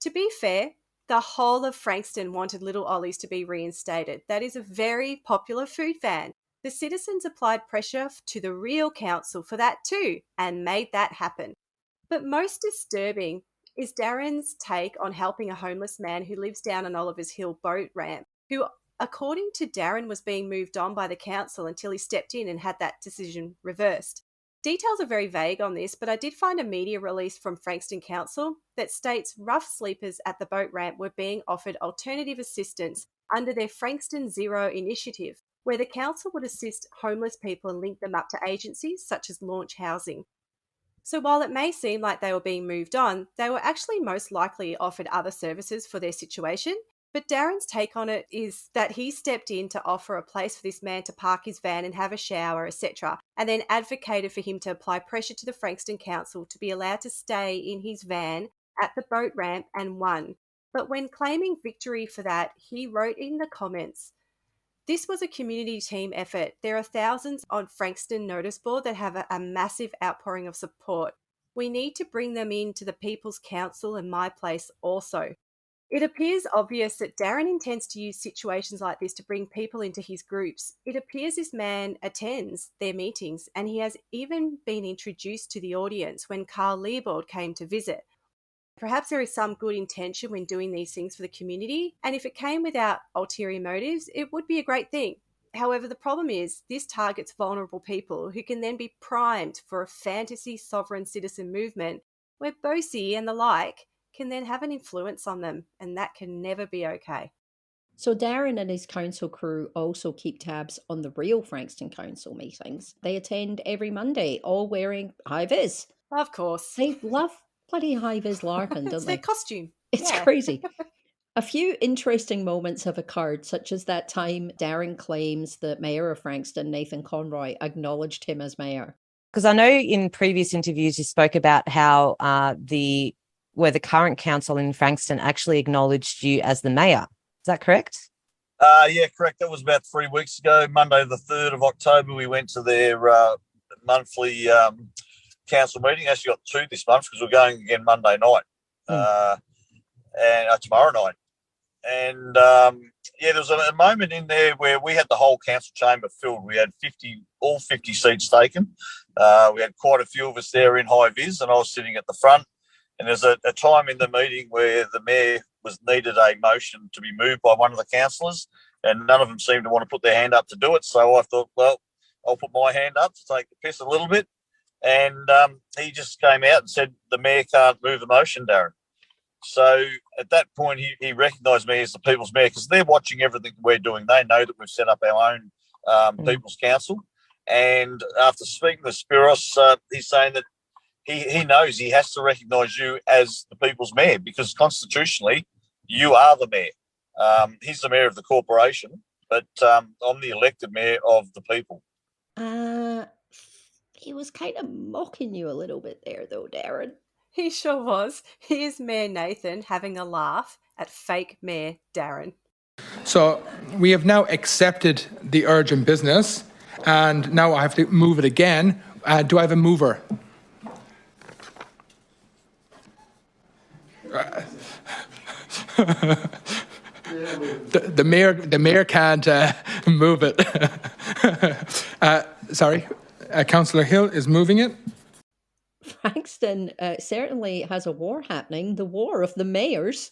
Speaker 8: To be fair, the whole of Frankston wanted Little Ollie's to be reinstated. That is a very popular food van. The citizens applied pressure to the real council for that too, and made that happen. But most disturbing is Darren's take on helping a homeless man who lives down an Oliver's Hill boat ramp, who, according to Darren, was being moved on by the council until he stepped in and had that decision reversed. Details are very vague on this, but I did find a media release from Frankston Council that states rough sleepers at the boat ramp were being offered alternative assistance under their Frankston Zero initiative, where the council would assist homeless people and link them up to agencies such as Launch Housing. So while it may seem like they were being moved on, they were actually most likely offered other services for their situation. But Darren's take on it is that he stepped in to offer a place for this man to park his van and have a shower, etc., and then advocated for him to apply pressure to the Frankston Council to be allowed to stay in his van at the boat ramp, and won. But when claiming victory for that, he wrote in the comments, "This was a community team effort. There are thousands on Frankston notice board that have a massive outpouring of support. We need to bring them into the People's Council and my place also." It appears obvious that Darren intends to use situations like this to bring people into his groups. It appears this man attends their meetings, and he has even been introduced to the audience when Carl Liebold came to visit. Perhaps there is some good intention when doing these things for the community, and if it came without ulterior motives, it would be a great thing. However, the problem is this targets vulnerable people who can then be primed for a fantasy sovereign citizen movement where Bosie and the like can then have an influence on them, and that can never be okay.
Speaker 7: So Darren and his council crew also keep tabs on the real Frankston Council meetings. They attend every Monday, all wearing high-vis.
Speaker 8: Of course.
Speaker 7: They love bloody high-vis LARPing, don't
Speaker 8: It's
Speaker 7: they?
Speaker 8: their costume.
Speaker 7: It's
Speaker 8: Yeah.
Speaker 7: crazy. A few interesting moments have occurred, such as that time Darren claims the mayor of Frankston, Nathan Conroy, acknowledged him as mayor.
Speaker 9: Because I know in previous interviews you spoke about how where the current council in Frankston actually acknowledged you as the mayor. Is that correct?
Speaker 2: Yeah, correct. That was about 3 weeks ago. Monday, the 3rd of October, we went to their monthly council meeting. Actually got 2 this month because we're going again Monday night and tomorrow night. And there was a moment in there where we had the whole council chamber filled. We had all 50 seats taken. We had quite a few of us there in high vis, and I was sitting at the front. And there's a time in the meeting where the mayor needed a motion to be moved by one of the councillors, and none of them seemed to want to put their hand up to do it. So I thought, well, I'll put my hand up to take the piss a little bit. And he just came out and said, "The mayor can't move the motion, Darren." So at that point, he recognised me as the People's Mayor because they're watching everything we're doing. They know that we've set up our own People's Council. And after speaking to Spiros, he's saying that he knows he has to recognise you as the People's Mayor because constitutionally you are the mayor. He's the mayor of the corporation, but I'm the elected mayor of the people.
Speaker 7: He was kind of mocking you a little bit there, though, Darren.
Speaker 8: He sure was. Here's Mayor Nathan having a laugh at fake Mayor Darren.
Speaker 18: So we have now accepted the urgent business, and now I have to move it again. Do I have a mover? The mayor can't move it. Sorry, Councillor Hill is moving it.
Speaker 7: Frankston certainly has a war happening, the war of the mayors.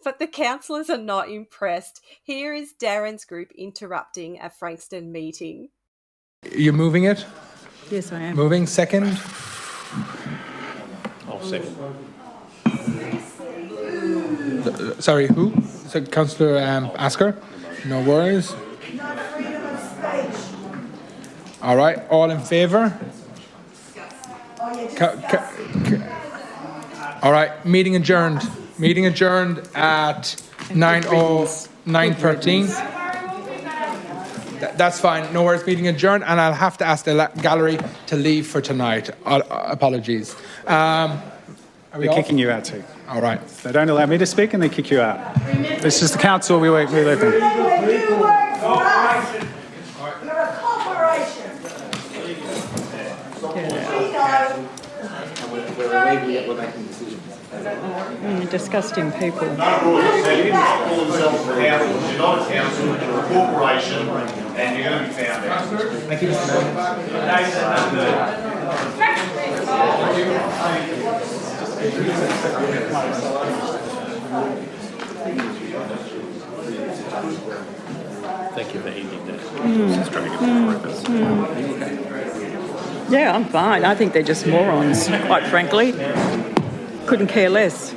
Speaker 8: But the councillors are not impressed. Here is Darren's group interrupting a Frankston meeting.
Speaker 18: You're moving it?
Speaker 19: Yes, I am.
Speaker 18: Moving, second?
Speaker 3: I'll second.
Speaker 18: Sorry, who? So Councillor Asker? No worries. All right, all in favour? All right, meeting adjourned. Meeting adjourned at 9:13. That's fine. No worries. Meeting adjourned, and I'll have to ask the gallery to leave for tonight. Apologies.
Speaker 20: They're kicking you out too.
Speaker 18: All right.
Speaker 20: They don't allow me to speak, and they kick you out. This is the council we live in.
Speaker 12: You're a corporation.
Speaker 19: Disgusting people.
Speaker 2: You're not a council, you're a corporation, and you're going to be found out. Thank you.
Speaker 3: Thank you for ending that.
Speaker 19: Yeah, I'm fine. I think they're just morons, quite frankly. Couldn't care less.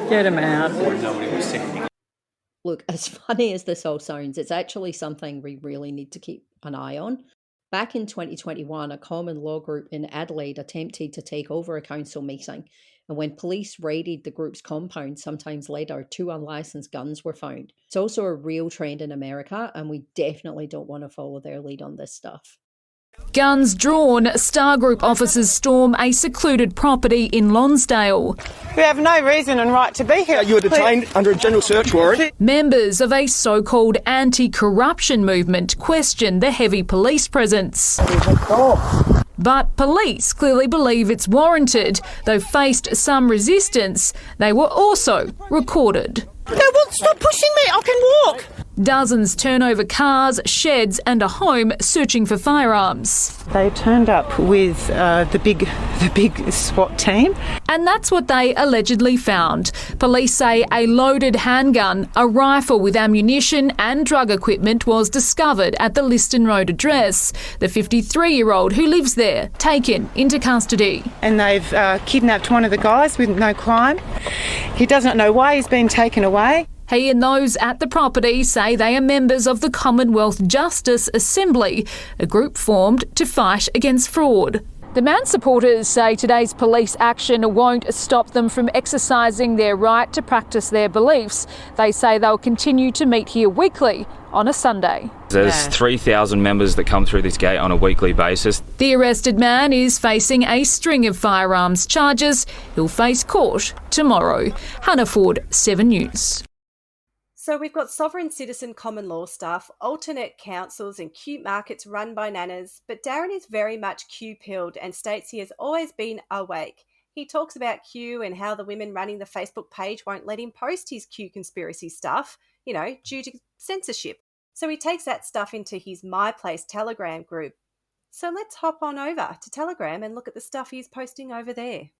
Speaker 19: Get him out.
Speaker 7: Look, as funny as this all sounds, it's actually something we really need to keep an eye on. Back in 2021, a common law group in Adelaide attempted to take over a council meeting, And when police raided the group's compound, sometimes later, 2 unlicensed guns were found. It's also a real trend in America, and we definitely don't want to follow their lead on this stuff.
Speaker 21: Guns drawn, Star Group officers storm a secluded property in Lonsdale.
Speaker 22: We have no reason and right to be here.
Speaker 23: You were detained under a general search warrant.
Speaker 21: Members of a so-called anti-corruption movement question the heavy police presence. But police clearly believe it's warranted. Though faced some resistance, they were also recorded.
Speaker 22: They won't stop pushing me. I can walk.
Speaker 21: Dozens turn over cars, sheds and a home searching for firearms.
Speaker 22: They turned up with the big SWAT team.
Speaker 21: And that's what they allegedly found. Police say a loaded handgun, a rifle with ammunition and drug equipment was discovered at the Liston Road address. The 53-year-old who lives there, taken into custody.
Speaker 22: And they've kidnapped one of the guys with no crime. He doesn't know why he's been taken away.
Speaker 21: He and those at the property say they are members of the Commonwealth Justice Assembly, a group formed to fight against fraud. The man's supporters say today's police action won't stop them from exercising their right to practice their beliefs. They say they'll continue to meet here weekly on a Sunday.
Speaker 24: There's 3,000 members that come through this gate on a weekly basis.
Speaker 21: The arrested man is facing a string of firearms charges. He'll face court tomorrow. Hannah Ford, 7 News.
Speaker 8: So we've got sovereign citizen common law stuff, alternate councils and cute markets run by nanas, but Darren is very much Q-pilled and states he has always been awake. He talks about Q and how the women running the Facebook page won't let him post his Q conspiracy stuff, due to censorship. So he takes that stuff into his My Place Telegram group. So let's hop on over to Telegram and look at the stuff he's posting over there.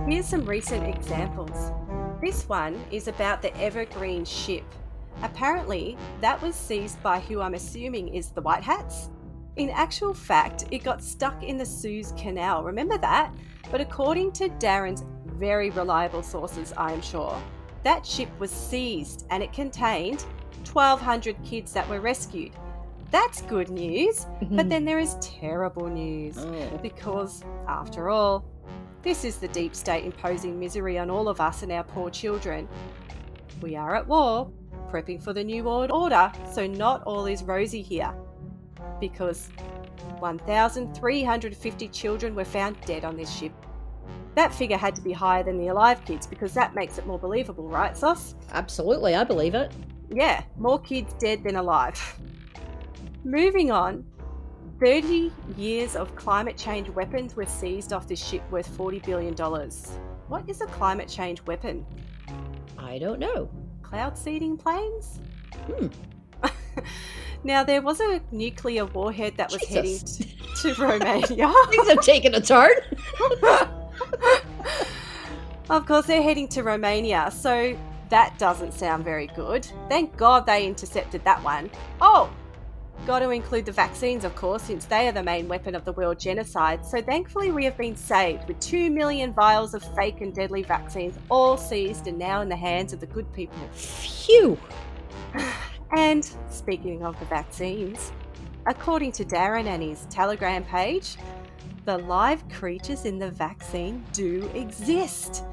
Speaker 8: Here's some recent examples. This one is about the Evergreen ship. Apparently, that was seized by who I'm assuming is the White Hats. In actual fact, it got stuck in the Suez Canal. Remember that? But according to Darren's very reliable sources, I am sure, that ship was seized and it contained 1,200 kids that were rescued. That's good news, but then there is terrible news because, after all, this is the deep state imposing misery on all of us and our poor children. We are at war, prepping for the new world order, so not all is rosy here. Because 1,350 children were found dead on this ship. That figure had to be higher than the alive kids because that makes it more believable, right, Sos?
Speaker 7: Absolutely, I believe it.
Speaker 8: Yeah, more kids dead than alive. Moving on. 30 years of climate change weapons were seized off this ship worth $40 billion. What is a climate change weapon?
Speaker 7: I don't know.
Speaker 8: Cloud seeding planes? Now, there was a nuclear warhead that was heading to Romania.
Speaker 7: Things have taken a turn.
Speaker 8: Of course, they're heading to Romania, so that doesn't sound very good. Thank God they intercepted that one. Oh! Got to include the vaccines, of course, since they are the main weapon of the world genocide. So thankfully we have been saved with 2 million vials of fake and deadly vaccines, all seized and now in the hands of the good people.
Speaker 7: Phew!
Speaker 8: And speaking of the vaccines, according to Darren and his Telegram page, the live creatures in the vaccine do exist.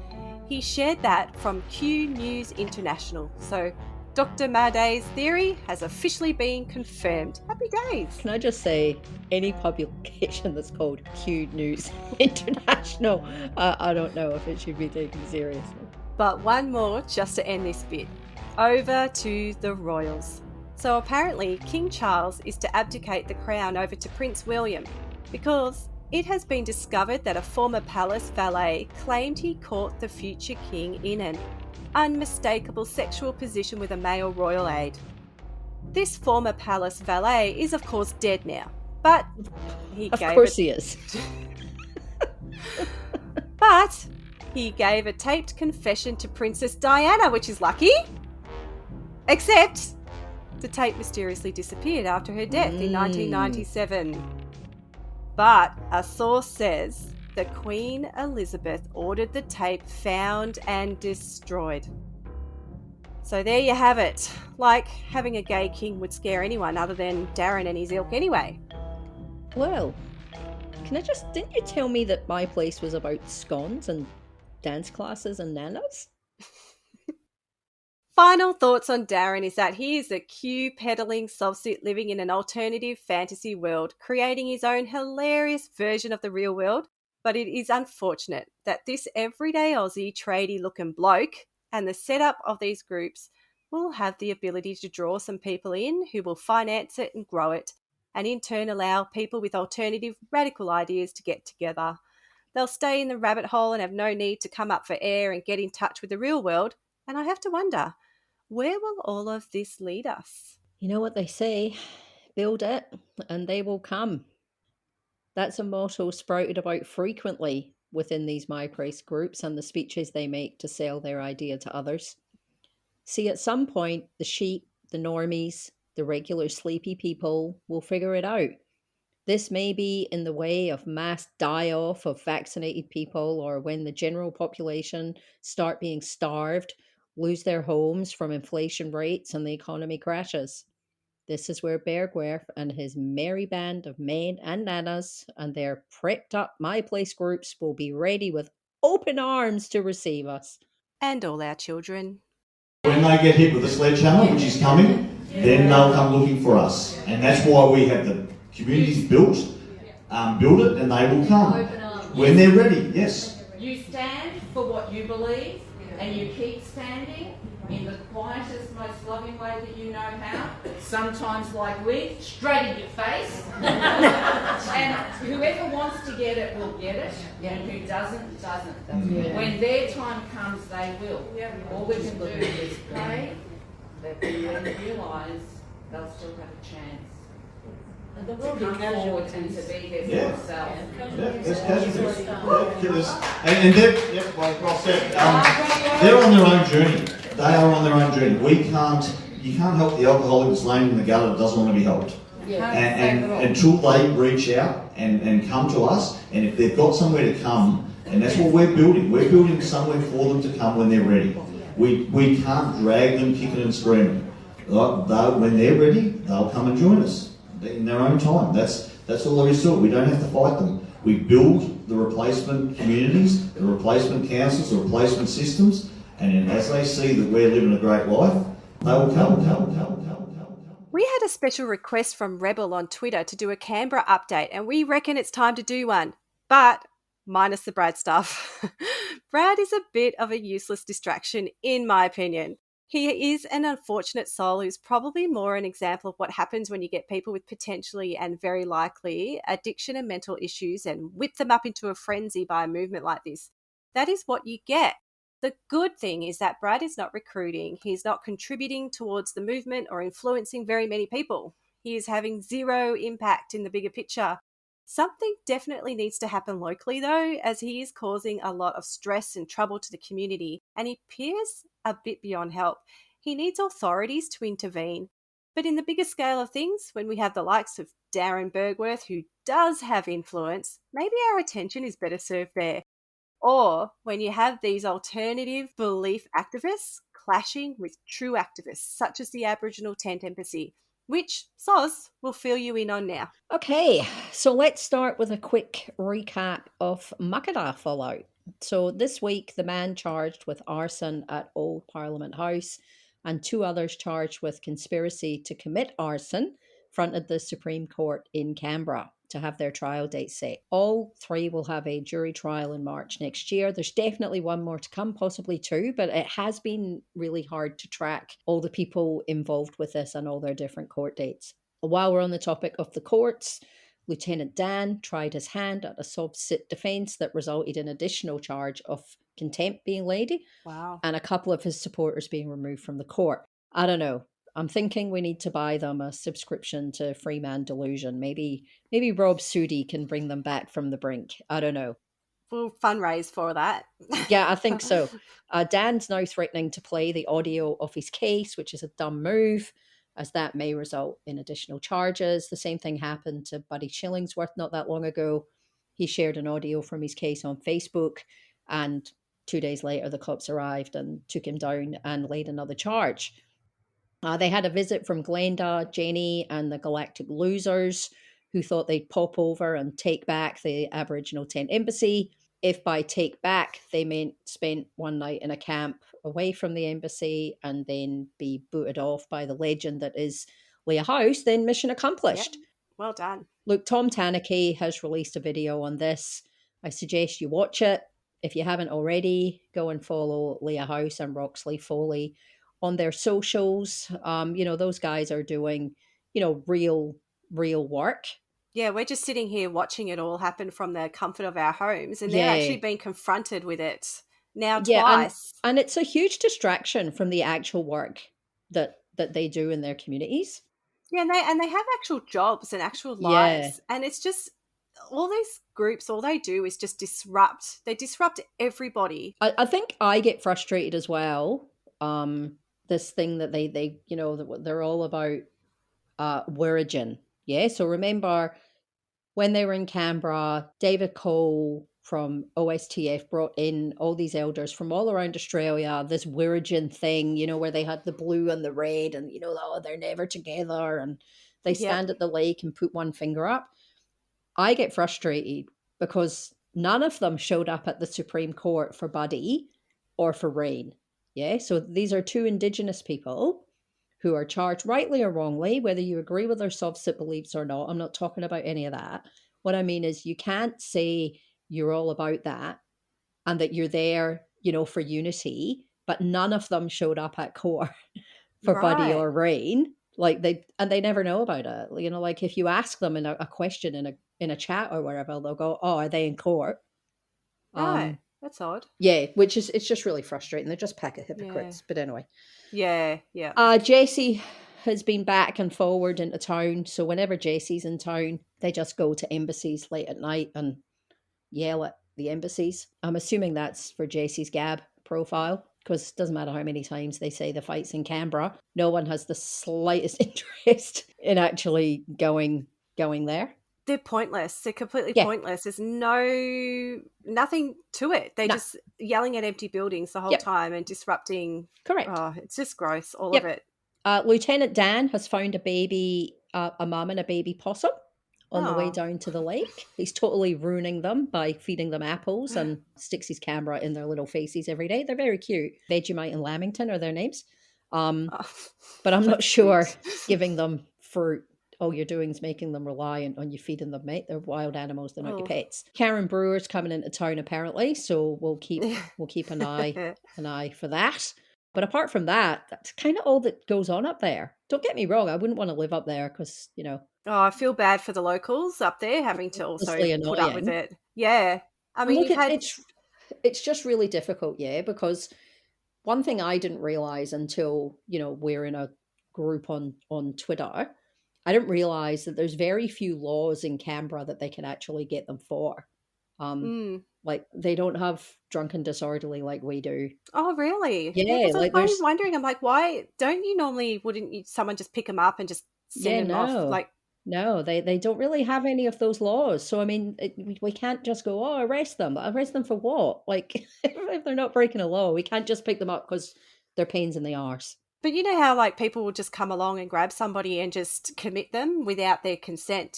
Speaker 8: He shared that from Q News International. So Dr. Maday's theory has officially been confirmed. Happy days.
Speaker 7: Can I just say, any publication that's called Q News International, I don't know if it should be taken seriously.
Speaker 8: But one more just to end this bit. Over to the royals. So apparently King Charles is to abdicate the crown over to Prince William because it has been discovered that a former palace valet claimed he caught the future king in an unmistakable sexual position with a male royal aide. This former palace valet is of course dead now, but he is. But he gave a taped confession to Princess Diana, which is lucky. Except the tape mysteriously disappeared after her death in 1997. But a source says that Queen Elizabeth ordered the tape found and destroyed. So there you have it. Like, having a gay king would scare anyone other than Darren and his ilk anyway.
Speaker 7: Well, didn't you tell me that my place was about scones and dance classes and nanas?
Speaker 8: Final thoughts on Darren is that he is a Q peddling SovCit living in an alternative fantasy world, creating his own hilarious version of the real world. But it is unfortunate that this everyday Aussie tradie looking bloke and the setup of these groups will have the ability to draw some people in who will finance it and grow it, and in turn allow people with alternative radical ideas to get together. They'll stay in the rabbit hole and have no need to come up for air and get in touch with the real world. And I have to wonder, where will all of this lead us?
Speaker 7: You know what they say, build it and they will come. That's a motto sprouted about frequently within these My Price groups and the speeches they make to sell their idea to others. See, at some point, the sheep, the normies, the regular sleepy people will figure it out. This may be in the way of mass die-off of vaccinated people, or when the general population start being starved, lose their homes from inflation rates and the economy crashes. This is where Bergwerf and his merry band of men and nanas and their prepped up My Place groups will be ready with open arms to receive us.
Speaker 8: And all our children.
Speaker 1: When they get hit with a sledgehammer, which is coming, then they'll come looking for us. And that's why we have the communities build it, and they will come when they're ready. Yes.
Speaker 4: You stand for what you believe, and you keep standing in the quietest, most loving way that you know how. Sometimes, like we, straight in your face. And whoever wants to get it will get it, and who doesn't, doesn't. When their time comes, they will. All we can do is pray that they realise they'll still have a chance. And the world come forward and to be there for themselves.
Speaker 1: That's casualties. And they're, well said. They're on their own journey. They are on their own journey. You can't help the alcoholic that's laying in the gutter that doesn't want to be helped. And until they reach out and come to us, and if they've got somewhere to come, and that's what we're building somewhere for them to come when they're ready. We can't drag them kicking and screaming. When they're ready, they'll come and join us in their own time. That's all there is to it. We don't have to fight them. We build the replacement communities, the replacement councils, the replacement systems, and as they see that we're living a great life, they will come.
Speaker 8: We had a special request from Rebel on Twitter to do a Canberra update, and we reckon it's time to do one. But minus the Brad stuff. Brad is a bit of a useless distraction, in my opinion. He is an unfortunate soul who's probably more an example of what happens when you get people with potentially and very likely addiction and mental issues and whip them up into a frenzy by a movement like this. That is what you get. The good thing is that Brad is not recruiting. He's not contributing towards the movement or influencing very many people. He is having zero impact in the bigger picture. Something definitely needs to happen locally, though, as he is causing a lot of stress and trouble to the community, and he appears a bit beyond help. He needs authorities to intervene. But in the bigger scale of things, when we have the likes of Darren Bergwerf, who does have influence, maybe our attention is better served there. Or when you have these alternative belief activists clashing with true activists, such as the Aboriginal Tent Embassy, which Soz will fill you in on now.
Speaker 7: Okay, so let's start with a quick recap of Makada fallout. So this week, the man charged with arson at Old Parliament House and two others charged with conspiracy to commit arson fronted the Supreme Court in Canberra to have their trial date set. All three will have a jury trial in March next year. There's definitely one more to come, possibly two, but it has been really hard to track all the people involved with this and all their different court dates. While we're on the topic of the courts, Lieutenant Dan tried his hand at a SovCit defence that resulted in additional charge of contempt being laid.
Speaker 8: Wow.
Speaker 7: And a couple of his supporters being removed from the court. I don't know. I'm thinking we need to buy them a subscription to Freeman Delusion. Maybe Rob Sudi can bring them back from the brink. I don't know.
Speaker 8: We'll fundraise for that.
Speaker 7: Yeah, I think so. Dan's now threatening to play the audio of his case, which is a dumb move, as that may result in additional charges. The same thing happened to Buddy Shillingsworth not that long ago. He shared an audio from his case on Facebook, and 2 days later the cops arrived and took him down and laid another charge. They had a visit from Glenda, Jenny, and the Galactic Losers, who thought they'd pop over and take back the Aboriginal tent embassy. If by take back they meant spent one night in a camp away from the embassy and then be booted off by the legend that is Leah House, then mission accomplished.
Speaker 8: Yep. Well done.
Speaker 7: Look, Tom Tanaki has released a video on this. I suggest you watch it. If you haven't already, go and follow Leah House and Roxley Foley on their socials. Those guys are doing, real work.
Speaker 8: Yeah, we're just sitting here watching it all happen from the comfort of our homes, and they're actually being confronted with it now twice.
Speaker 7: And it's a huge distraction from the actual work that they do in their communities.
Speaker 8: Yeah, and they have actual jobs and actual lives, and it's just all these groups. All they do is just disrupt. They disrupt everybody.
Speaker 7: I think I get frustrated as well. This thing that they they're all about origin. Yeah, so remember when they were in Canberra, David Cole from OSTF brought in all these elders from all around Australia, this Wirrigin thing, where they had the blue and the red and, they're never together and they stand at the lake and put one finger up. I get frustrated because none of them showed up at the Supreme Court for Buddy or for Rain. Yeah, so these are two Indigenous people who are charged rightly or wrongly, whether you agree with their SovCit beliefs or not. I'm not talking about any of that. What I mean is you can't say you're all about that and that you're there, for unity, but none of them showed up at court for Buddy or Rain. They never know about it. Like if you ask them in a question in a chat or wherever, they'll go, "Oh, are they in court?"
Speaker 8: Right. That's odd.
Speaker 7: Yeah, it's just really frustrating. They're just a pack of hypocrites. But anyway.
Speaker 8: Yeah.
Speaker 7: Jessie has been back and forward into town. So whenever Jessie's in town, they just go to embassies late at night and yell at the embassies. I'm assuming that's for Jessie's Gab profile, because it doesn't matter how many times they say the fight's in Canberra. No one has the slightest interest in actually going there.
Speaker 8: They're pointless. They're completely pointless. There's nothing to it. They're just yelling at empty buildings the whole time and disrupting.
Speaker 7: Correct.
Speaker 8: Oh, it's just gross, all of it.
Speaker 7: Lieutenant Dan has found a mum and a baby possum on the way down to the lake. He's totally ruining them by feeding them apples and sticks his camera in their little faces every day. They're very cute. Vegemite and Lamington are their names. But I'm not sure giving them fruit, all you're doing is making them reliant on you feeding them, mate. They're wild animals, they're not your pets. Karen Brewer's coming into town apparently, so we'll keep an eye for that. But apart from that, that's kind of all that goes on up there. Don't get me wrong, I wouldn't want to live up there because,
Speaker 8: Oh, I feel bad for the locals up there having to also put up with it. Yeah. I mean,
Speaker 7: it's just really difficult, because one thing I didn't realize until, we're in a group on Twitter, I didn't realize that there's very few laws in Canberra that they can actually get them for. Like they don't have drunk and disorderly like we do.
Speaker 8: Oh, really?
Speaker 7: Yeah.
Speaker 8: I was wondering, I'm like, why don't you normally, wouldn't someone just pick them up and just send them off?
Speaker 7: No, they don't really have any of those laws. So, I mean, we can't just go, arrest them. But arrest them for what? Like, if they're not breaking a law, we can't just pick them up because they're pains in the arse.
Speaker 8: But you know how people will just come along and grab somebody and just commit them without their consent,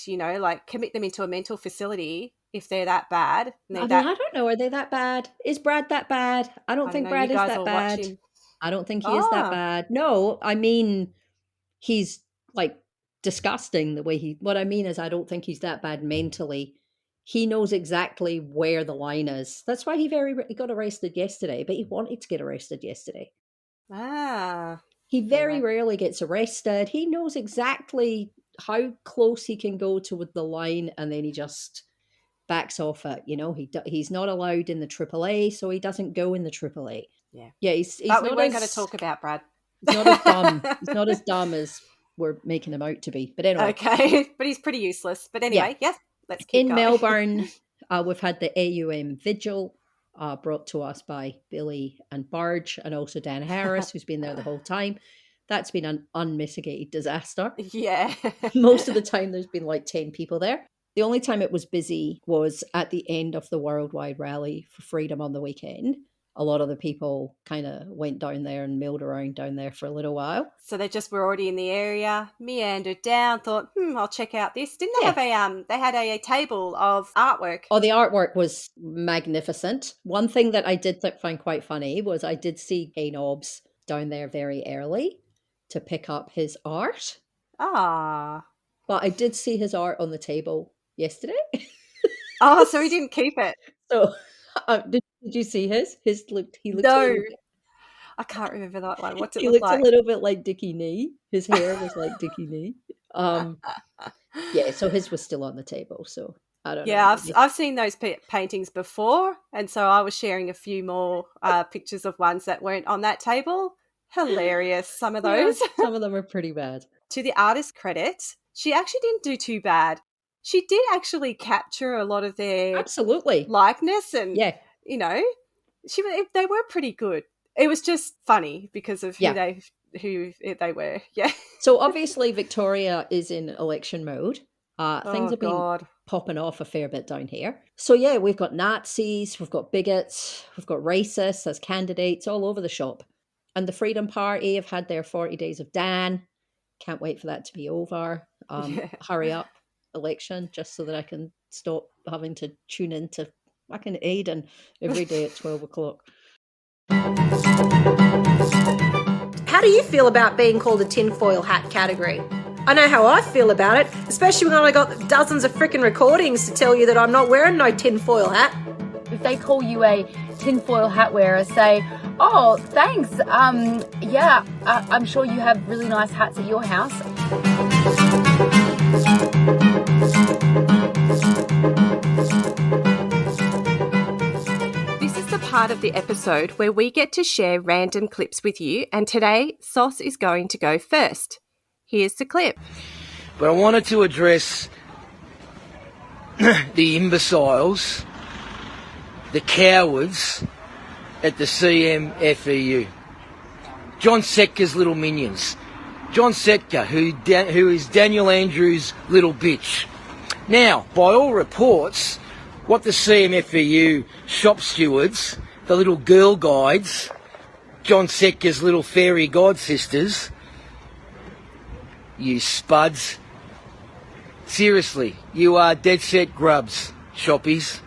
Speaker 8: commit them into a mental facility if they're that bad.
Speaker 7: I don't know. Are they that bad? Is Brad that bad? I don't think Brad is that bad. I don't think he is that bad. No, I mean, he's disgusting the way what I mean is I don't think he's that bad mentally. He knows exactly where the line is. That's why he got arrested yesterday, but he wanted to get arrested yesterday. He very rarely gets arrested. He knows exactly how close he can go to the line, and then he just backs off it. He's not allowed in the AAA, so he doesn't go in the AAA. Yeah. He's
Speaker 8: but we weren't going to talk about Brad.
Speaker 7: He's not as dumb. He's not as dumb as we're making him out to be. But anyway.
Speaker 8: Okay, but he's pretty useless. But anyway, yes, let's keep going.
Speaker 7: In Melbourne, we've had the AUM Vigil brought to us by Billy and Barge and also Dan Harris, who's been there the whole time. That's been an unmitigated disaster.
Speaker 8: Yeah.
Speaker 7: Most of the time there's been 10 people there. The only time it was busy was at the end of the Worldwide Rally for Freedom on the weekend. a lot of the people kind of went down there and milled around down there for a little while.
Speaker 8: So they just were already in the area, meandered down, thought, I'll check out this. Didn't they have they had a table of artwork?
Speaker 7: Oh, the artwork was magnificent. One thing that I did find quite funny was I did see Kay Nobbs down there very early to pick up his art.
Speaker 8: Ah.
Speaker 7: But I did see his art on the table yesterday.
Speaker 8: Oh, so he didn't keep it.
Speaker 7: So did you see his? He looked
Speaker 8: No. I can't remember that one. What's it look like?
Speaker 7: He looked a little bit like Dickie Nee. His hair was like Dickie Nee. Yeah, so his was still on the table. So I don't know.
Speaker 8: Yeah, I've seen those paintings before, and so I was sharing a few more pictures of ones that weren't on that table. Hilarious, some of those.
Speaker 7: Yeah, some of them are pretty bad.
Speaker 8: To the artist's credit, she actually didn't do too bad. She did actually capture a lot of their
Speaker 7: absolutely
Speaker 8: likeness, and they were pretty good. It was just funny because of who they were. Yeah.
Speaker 7: So obviously Victoria is in election mode. Things have been popping off a fair bit down here. So yeah, we've got Nazis, we've got bigots, we've got racists as candidates all over the shop. And the Freedom Party have had their 40 days of Dan. Can't wait for that to be over. Hurry up, election, just so that I can stop having to tune into fucking Aiden every day at 12 o'clock.
Speaker 6: How do you feel about being called a tinfoil hat category? I know how I feel about it, especially when I got dozens of freaking recordings to tell you that I'm not wearing no tinfoil hat.
Speaker 10: If they call you a tinfoil hat wearer, say, oh, thanks. I'm sure you have really nice hats at your house.
Speaker 8: This is the part of the episode where we get to share random clips with you, and today Sauce is going to go first. Here's the clip.
Speaker 11: But I wanted to address the imbeciles, the cowards at the CMFEU. John Setka's little minions. John Setka, who is Daniel Andrews' little bitch. Now, by all reports, what the CMFEU shop stewards, the little girl guides, John Setka's little fairy godsisters, you spuds. Seriously, you are dead set grubs, shoppies.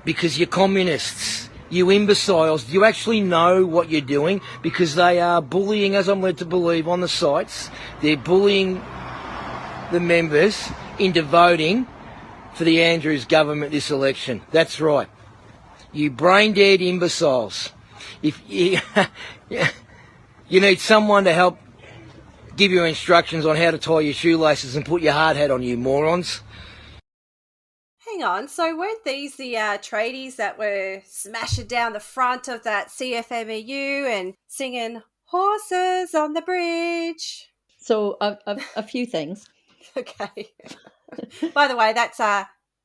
Speaker 11: Because you're communists. You imbeciles. Do you actually know what you're doing? Because they are bullying, as I'm led to believe, on the sites. They're bullying the members into voting for the Andrews government this election. That's right. You brain-dead imbeciles. If you, you need someone to help give you instructions on how to tie your shoelaces and put your hard hat on, you morons.
Speaker 8: Hang on, so weren't these the tradies that were smashing down the front of that CFMEU and singing horses on the bridge?
Speaker 7: So a few things.
Speaker 8: Okay. By the way, that's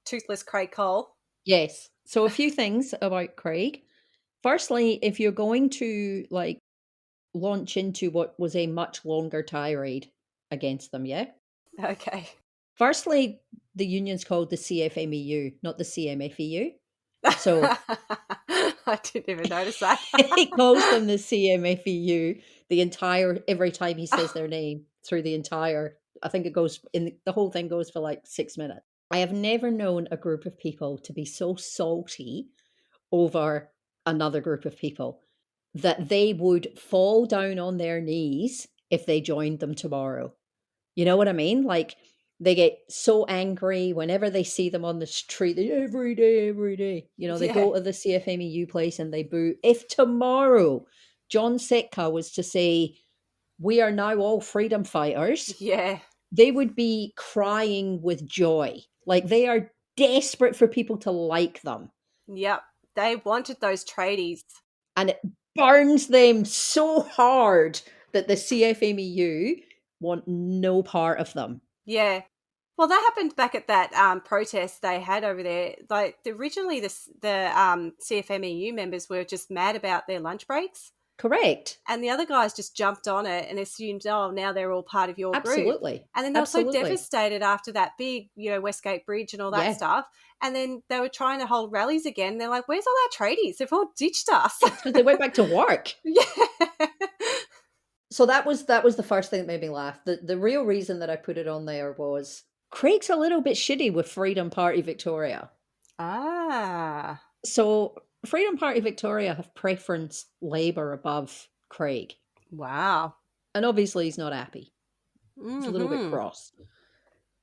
Speaker 8: Toothless Craig Cole.
Speaker 7: Yes. So a few things about Craig. Firstly, if you're going to launch into what was a much longer tirade against them, yeah?
Speaker 8: Okay.
Speaker 7: Firstly, the union's called the CFMEU, not the CMFEU. So
Speaker 8: I didn't even notice that.
Speaker 7: he calls them the CMFEU every time he says their name through the entire, I think it goes the whole thing goes for like 6 minutes. I have never known a group of people to be so salty over another group of people that they would fall down on their knees if they joined them tomorrow. You know what I mean? Like, they get so angry whenever they see them on the street. Every day. You know, they go to the CFMEU place and they boo. If tomorrow John Setka was to say, we are now all freedom fighters, they would be crying with joy. Like, they are desperate for people to like them.
Speaker 8: Yep. They wanted those tradies.
Speaker 7: And it burns them so hard that the CFMEU want no part of them.
Speaker 8: Yeah. Well, that happened back at that protest they had over there. Like, originally the CFMEU members were just mad about their lunch breaks.
Speaker 6: Correct.
Speaker 8: And the other guys just jumped on it and assumed, oh, now they're all part of your group.
Speaker 6: Absolutely.
Speaker 8: And then they were so
Speaker 6: Absolutely.
Speaker 8: devastated after that big, Westgate Bridge and all that
Speaker 6: Yeah.
Speaker 8: stuff. And then they were trying to hold rallies again. They're like, where's all our tradies? They've all ditched us.
Speaker 6: They went back to work.
Speaker 8: Yeah.
Speaker 6: So that was the first thing that made me laugh. The real reason that I put it on there was Craig's a little bit shitty with Freedom Party Victoria.
Speaker 8: Ah.
Speaker 6: So Freedom Party Victoria have preferenced Labour above Craig.
Speaker 8: Wow.
Speaker 6: And obviously he's not happy. He's a little bit
Speaker 8: Mhm.
Speaker 6: cross.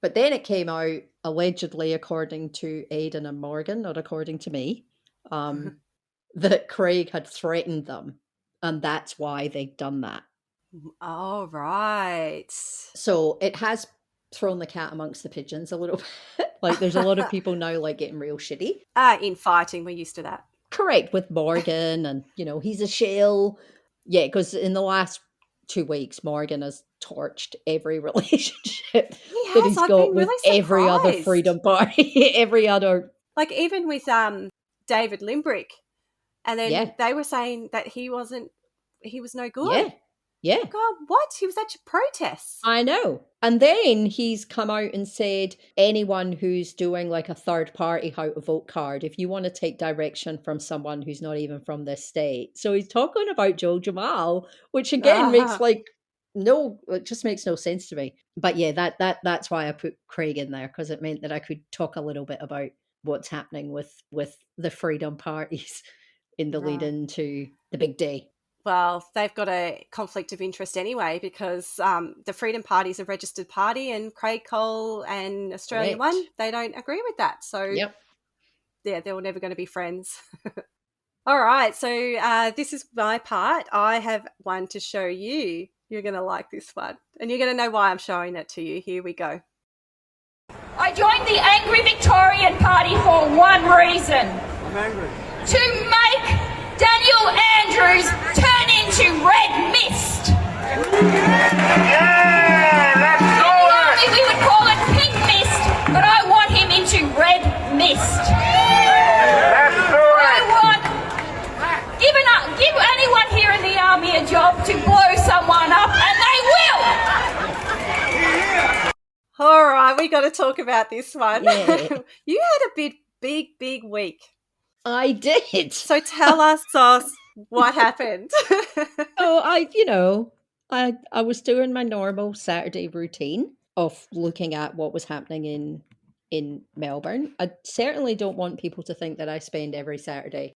Speaker 6: But then it came out, allegedly, according to Aidan and Morgan, not according to me, that Craig had threatened them. And that's why they'd done that.
Speaker 8: Oh, right.
Speaker 6: So it has thrown the cat amongst the pigeons a little bit. Like there's a lot of people now like getting real shitty.
Speaker 8: In fighting, we're used to that.
Speaker 6: Correct, with Morgan and, he's a shill. Yeah, because in the last 2 weeks, Morgan has torched every relationship that he's
Speaker 8: I've
Speaker 6: got
Speaker 8: been
Speaker 6: with
Speaker 8: really
Speaker 6: every other
Speaker 8: surprised.
Speaker 6: Freedom Party, every other.
Speaker 8: Like even with David Limbrick. And then
Speaker 6: Yeah.
Speaker 8: they were saying that he was no good.
Speaker 6: Yeah.
Speaker 8: God, what? He was at your protests.
Speaker 6: I know. And then he's come out and said, anyone who's doing like a third party how to vote card, if you want to take direction from someone who's not even from this state. So he's talking about Joe Jamal, which again makes it just makes no sense to me. But yeah, that's why I put Craig in there, because it meant that I could talk a little bit about what's happening with the Freedom parties in the lead into the big day.
Speaker 8: Well, they've got a conflict of interest anyway, because the Freedom Party is a registered party and Craig Cole and Australia
Speaker 6: Correct.
Speaker 8: One, they don't agree with that. So,
Speaker 6: Yep.
Speaker 8: yeah, they were never going to be friends. All right, so this is my part. I have one to show you. You're going to like this one, and you're going to know why I'm showing it to you. Here we go.
Speaker 13: I joined the Angry Victorian Party for one reason.
Speaker 23: I'm angry.
Speaker 13: To make Daniel Andrews turn into red mist. Normally we would call it pink mist, but I want him into red mist. I want give anyone here in the army a job to blow someone up, and they will.
Speaker 8: All right, we got to talk about this one.
Speaker 6: Yeah.
Speaker 8: You had a big week.
Speaker 6: I did.
Speaker 8: So tell us, Sauce, what happened.
Speaker 6: Oh, I was doing my normal Saturday routine of looking at what was happening in Melbourne. I certainly don't want people to think that I spend every Saturday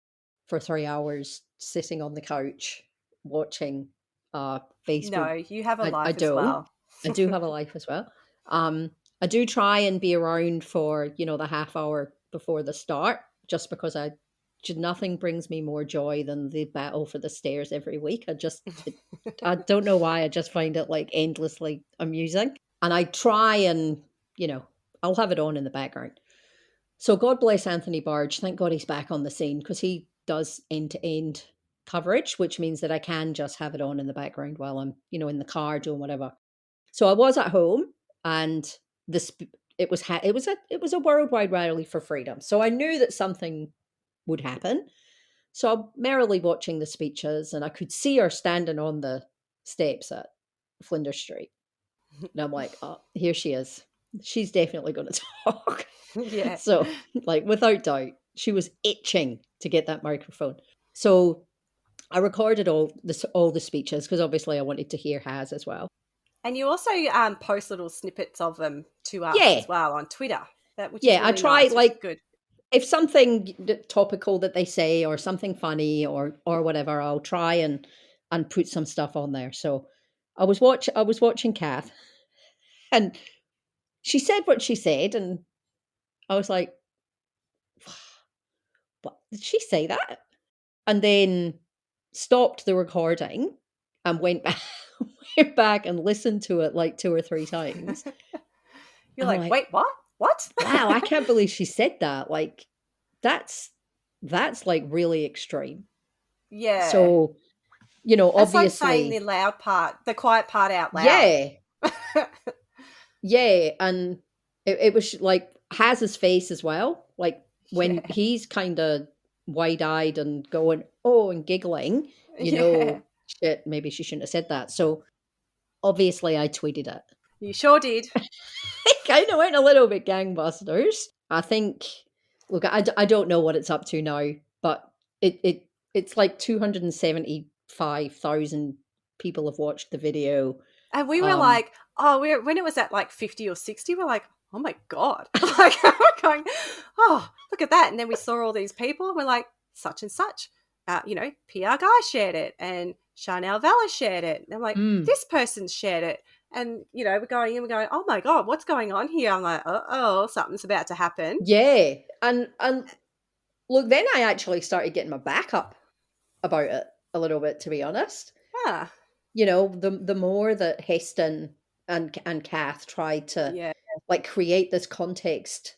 Speaker 6: for 3 hours sitting on the couch watching Facebook.
Speaker 8: No, you have a life
Speaker 6: I
Speaker 8: as
Speaker 6: do.
Speaker 8: well.
Speaker 6: I do have a life as well. I do try and be around for, the half hour before the start, just because nothing brings me more joy than the battle for the stairs every week. I don't know why, I just find it like endlessly amusing. And I try and, I'll have it on in the background. So God bless Anthony Barge. Thank God he's back on the scene, because he does end-to-end coverage, which means that I can just have it on in the background while I'm, in the car doing whatever. So I was at home, and it was a worldwide rally for freedom. So I knew that something would happen. So I'm merrily watching the speeches, and I could see her standing on the steps at Flinders Street. And I'm like, oh, here she is. She's definitely going to talk.
Speaker 8: Yeah.
Speaker 6: So, like, without doubt, she was itching to get that microphone. So I recorded all the speeches, because obviously I wanted to hear Haz as well.
Speaker 8: And you also post little snippets of them to us
Speaker 6: Yeah.
Speaker 8: as well on Twitter. Which
Speaker 6: Yeah,
Speaker 8: is really
Speaker 6: I try,
Speaker 8: nice, which is
Speaker 6: like,
Speaker 8: good.
Speaker 6: if something topical that they say, or something funny or whatever, I'll try and put some stuff on there. So I was watching Kath, and she said what she said, and I was like, what, did she say that? And then stopped the recording and went back and listened to it like 2 or 3 times.
Speaker 8: You're
Speaker 6: I'm
Speaker 8: like, wait, what? What?
Speaker 6: Wow, I can't believe she said that. Like, that's like really extreme.
Speaker 8: Yeah.
Speaker 6: So,
Speaker 8: That's
Speaker 6: obviously,
Speaker 8: like saying the loud part, the quiet part out loud.
Speaker 6: yeah, yeah, and it was like Haz's face as well. Like when
Speaker 8: Yeah.
Speaker 6: he's kind of wide-eyed and going, oh, and giggling,
Speaker 8: Yeah.
Speaker 6: shit, maybe she shouldn't have said that. So obviously I tweeted it.
Speaker 8: You sure did.
Speaker 6: It kind of went a little bit gangbusters. I think, look, I don't know what it's up to now, but it's like 275,000 people have watched the video.
Speaker 8: And we were like, when it was at like 50 or 60, we're like, oh my God. Like, we're going, oh, look at that. And then we saw all these people and we're like, such and such. PR Guy shared it and Chanel Vella shared it. And I'm like, this person's shared it. And, we're going in, we're going, oh my God, what's going on here? I'm like, oh, something's about to happen.
Speaker 6: Yeah. And look, then I actually started getting my back up about it a little bit, to be honest.
Speaker 8: Yeah.
Speaker 6: The more that Heston and Kath tried to like create this context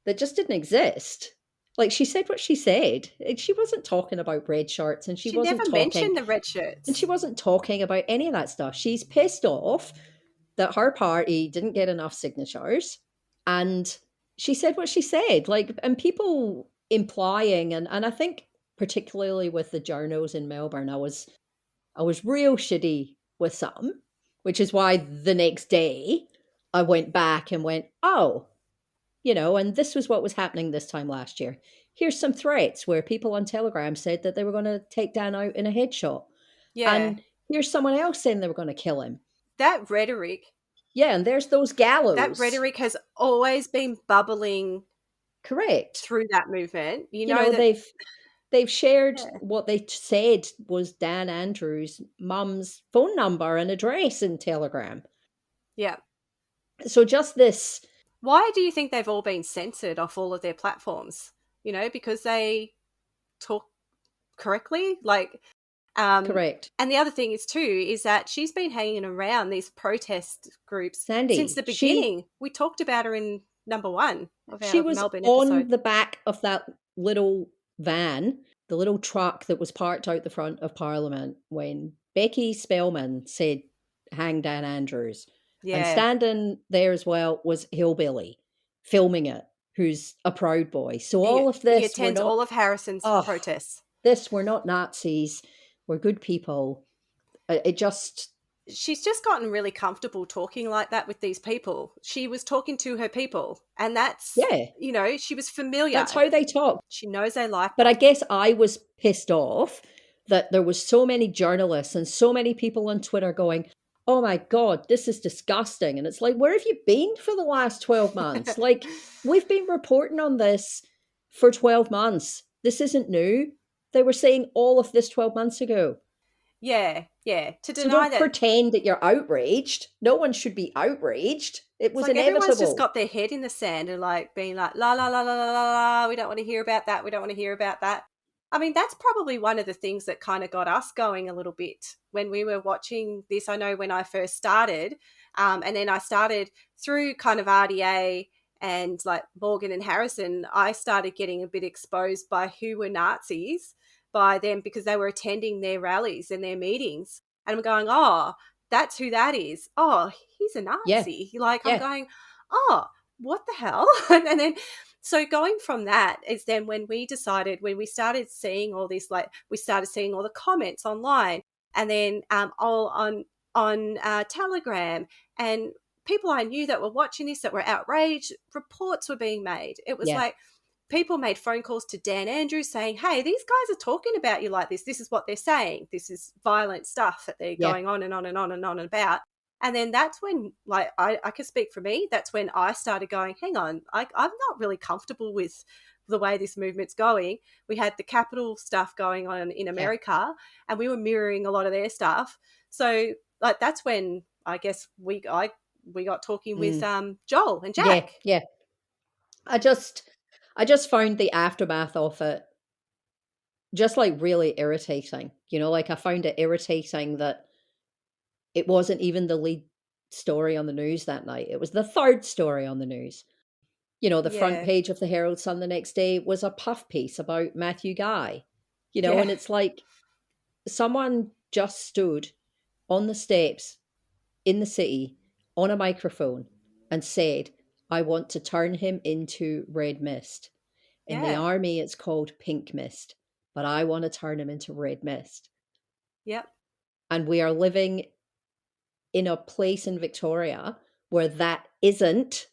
Speaker 6: that just didn't exist. Like, she said what she said. She wasn't talking about red shirts, and she wasn't
Speaker 8: never mentioned the red shirts.
Speaker 6: And she wasn't talking about any of that stuff. She's pissed off that her party didn't get enough signatures, and she said what she said. Like, and people implying, and I think particularly with the journos in Melbourne, I was real shitty with some, which is why the next day I went back and went, oh, and this was what was happening this time last year. Here's some threats where people on Telegram said that they were going to take Dan out in a headshot.
Speaker 8: Yeah.
Speaker 6: And here's someone else saying they were going to kill him.
Speaker 8: That rhetoric.
Speaker 6: Yeah, and there's those gallows.
Speaker 8: That rhetoric has always been bubbling.
Speaker 6: Correct.
Speaker 8: Through that movement.
Speaker 6: They've shared what they said was Dan Andrews' mum's phone number and address in Telegram.
Speaker 8: Yeah.
Speaker 6: So just this.
Speaker 8: Why do you think they've all been censored off all of their platforms? Because they talk correctly? Like,
Speaker 6: correct.
Speaker 8: And the other thing is that she's been hanging around these protest groups
Speaker 6: Sandy,
Speaker 8: since the beginning. We talked about her in number 1 of our
Speaker 6: she was
Speaker 8: Melbourne
Speaker 6: on
Speaker 8: episode.
Speaker 6: the back of that little van, the little truck that was parked out the front of Parliament when Becky Spellman said, hang Dan Andrews.
Speaker 8: Yeah.
Speaker 6: And standing there as well was Hillbilly, filming it, who's a Proud Boy. So all of this...
Speaker 8: He attends all of Harrison's protests.
Speaker 6: We're not Nazis. We're good people.
Speaker 8: She's just gotten really comfortable talking like that with these people. She was talking to her people, and that's, she was familiar.
Speaker 6: That's how they talk.
Speaker 8: She knows they like
Speaker 6: But I guess I was pissed off that there was so many journalists and so many people on Twitter going, oh my God, this is disgusting. And it's like, where have you been for the last 12 months? Like, we've been reporting on this for 12 months. This isn't new. They were saying all of this 12 months ago.
Speaker 8: Yeah. To deny
Speaker 6: don't
Speaker 8: that.
Speaker 6: Pretend that you're outraged. No one should be outraged. It was inevitable.
Speaker 8: Everyone's just got their head in the sand and like being like, la, la, la, la, la, la, la, we don't want to hear about that. We don't want to hear about that. I mean, that's probably one of the things that kind of got us going a little bit when we were watching this. I know when I first started, and then I started through kind of RDA and like Morgan and Harrison, I started getting a bit exposed by who were Nazis by them because they were attending their rallies and their meetings. And I'm going, oh, that's who that is. Oh, he's a Nazi. I'm going, oh, what the hell? And then... So going from that is then when we started seeing all this, like we started seeing all the comments online and then all on Telegram and people I knew that were watching this that were outraged, reports were being made. It was like people made phone calls to Dan Andrews saying, hey, these guys are talking about you like this. This is what they're saying. This is violent stuff that they're going on and on and on and on about. And then that's when, like, I can speak for me, that's when I started going, hang on, I'm not really comfortable with the way this movement's going. We had the Capitol stuff going on in America and we were mirroring a lot of their stuff. So, like, that's when I guess we got talking with Joel and Jack.
Speaker 6: Yeah. I just found the aftermath of it just, like, really irritating. Like, I found it irritating that it wasn't even the lead story on the news that night. It was the third story on the news. The front page of the Herald Sun the next day was a puff piece about Matthew Guy. And it's like someone just stood on the steps in the city on a microphone and said, I want to turn him into red mist. In the army, it's called pink mist, but I want to turn him into red mist.
Speaker 8: Yep.
Speaker 6: And we are living in a place in Victoria where that isn't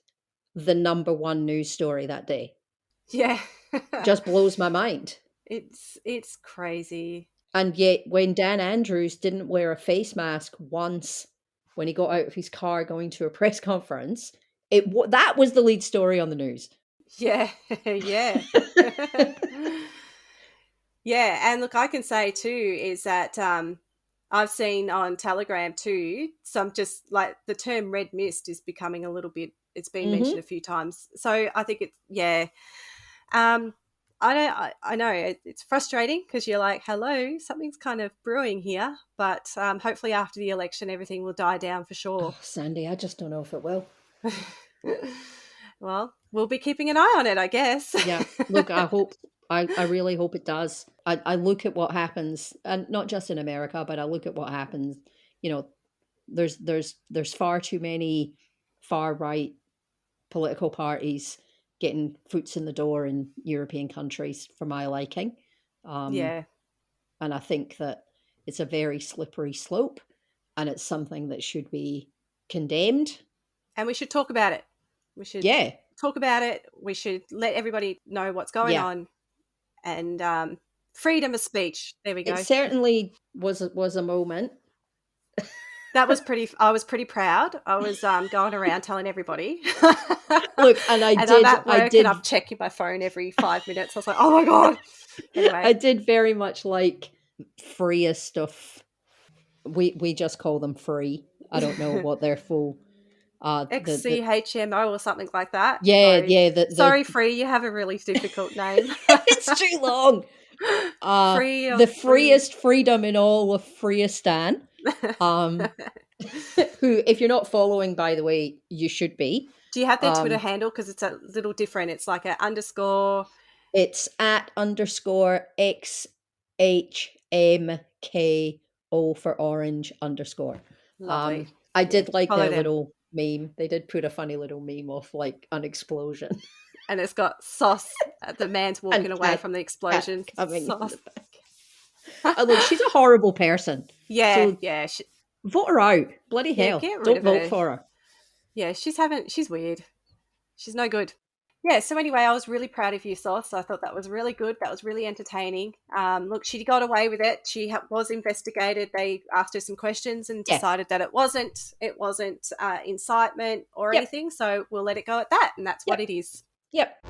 Speaker 6: the number one news story that day.
Speaker 8: Yeah.
Speaker 6: Just blows my mind.
Speaker 8: It's crazy.
Speaker 6: And yet when Dan Andrews didn't wear a face mask once when he got out of his car going to a press conference, that was the lead story on the news.
Speaker 8: Yeah. Yeah. Yeah, and look, I can say too is that I've seen on Telegram too, some just like the term red mist is becoming a little bit, it's been mentioned a few times. So I think it's, yeah. I know it's frustrating because you're like, hello, something's kind of brewing here, but hopefully after the election, everything will die down for sure.
Speaker 6: Oh, Sandy, I just don't know if it will.
Speaker 8: Well, we'll be keeping an eye on it, I guess.
Speaker 6: Yeah, look, I really hope it does. I look at what happens, and not just in America, but I look at what happens. You know, there's far too many far right political parties getting foots in the door in European countries for my liking.
Speaker 8: Yeah.
Speaker 6: And I think that it's a very slippery slope, and it's something that should be condemned.
Speaker 8: And we should talk about it. We should talk about it. We should let everybody know what's going on. And freedom of speech. There we go.
Speaker 6: It certainly was a moment.
Speaker 8: That was pretty. I was pretty proud. I was going around telling everybody.
Speaker 6: Look, and
Speaker 8: I'm at work and I'm checking my phone every 5 minutes. I was like, oh my god. Anyway,
Speaker 6: I did very much like freest stuff. We just call them free. I don't know what their full
Speaker 8: XCHMO or something like that.
Speaker 6: Yeah,
Speaker 8: sorry.
Speaker 6: yeah.
Speaker 8: Sorry, free. You have a really difficult name.
Speaker 6: It's too long. The freest freedom in all of Freestan. Who, if you're not following, by the way, you should be.
Speaker 8: Do you have their Twitter handle? Because it's a little different. It's like an underscore.
Speaker 6: It's @_XHMKO for orange _.
Speaker 8: Lovely.
Speaker 6: I did like their little meme. They did put a funny little meme of like an explosion.
Speaker 8: And it's got sauce. The man's walking away from the explosion. Sauce.
Speaker 6: Look, she's a horrible person.
Speaker 8: Yeah,
Speaker 6: so
Speaker 8: yeah.
Speaker 6: Vote her out. Bloody hell.
Speaker 8: Get rid
Speaker 6: Don't
Speaker 8: of
Speaker 6: vote
Speaker 8: her.
Speaker 6: for her.
Speaker 8: Yeah, she's weird. She's no good. Yeah, so anyway, I was really proud of you, Sauce. I thought that was really good. That was really entertaining. Look, she got away with it. She was investigated. They asked her some questions and decided that it wasn't incitement or anything. So we'll let it go at that. And that's what it is.
Speaker 6: Yep.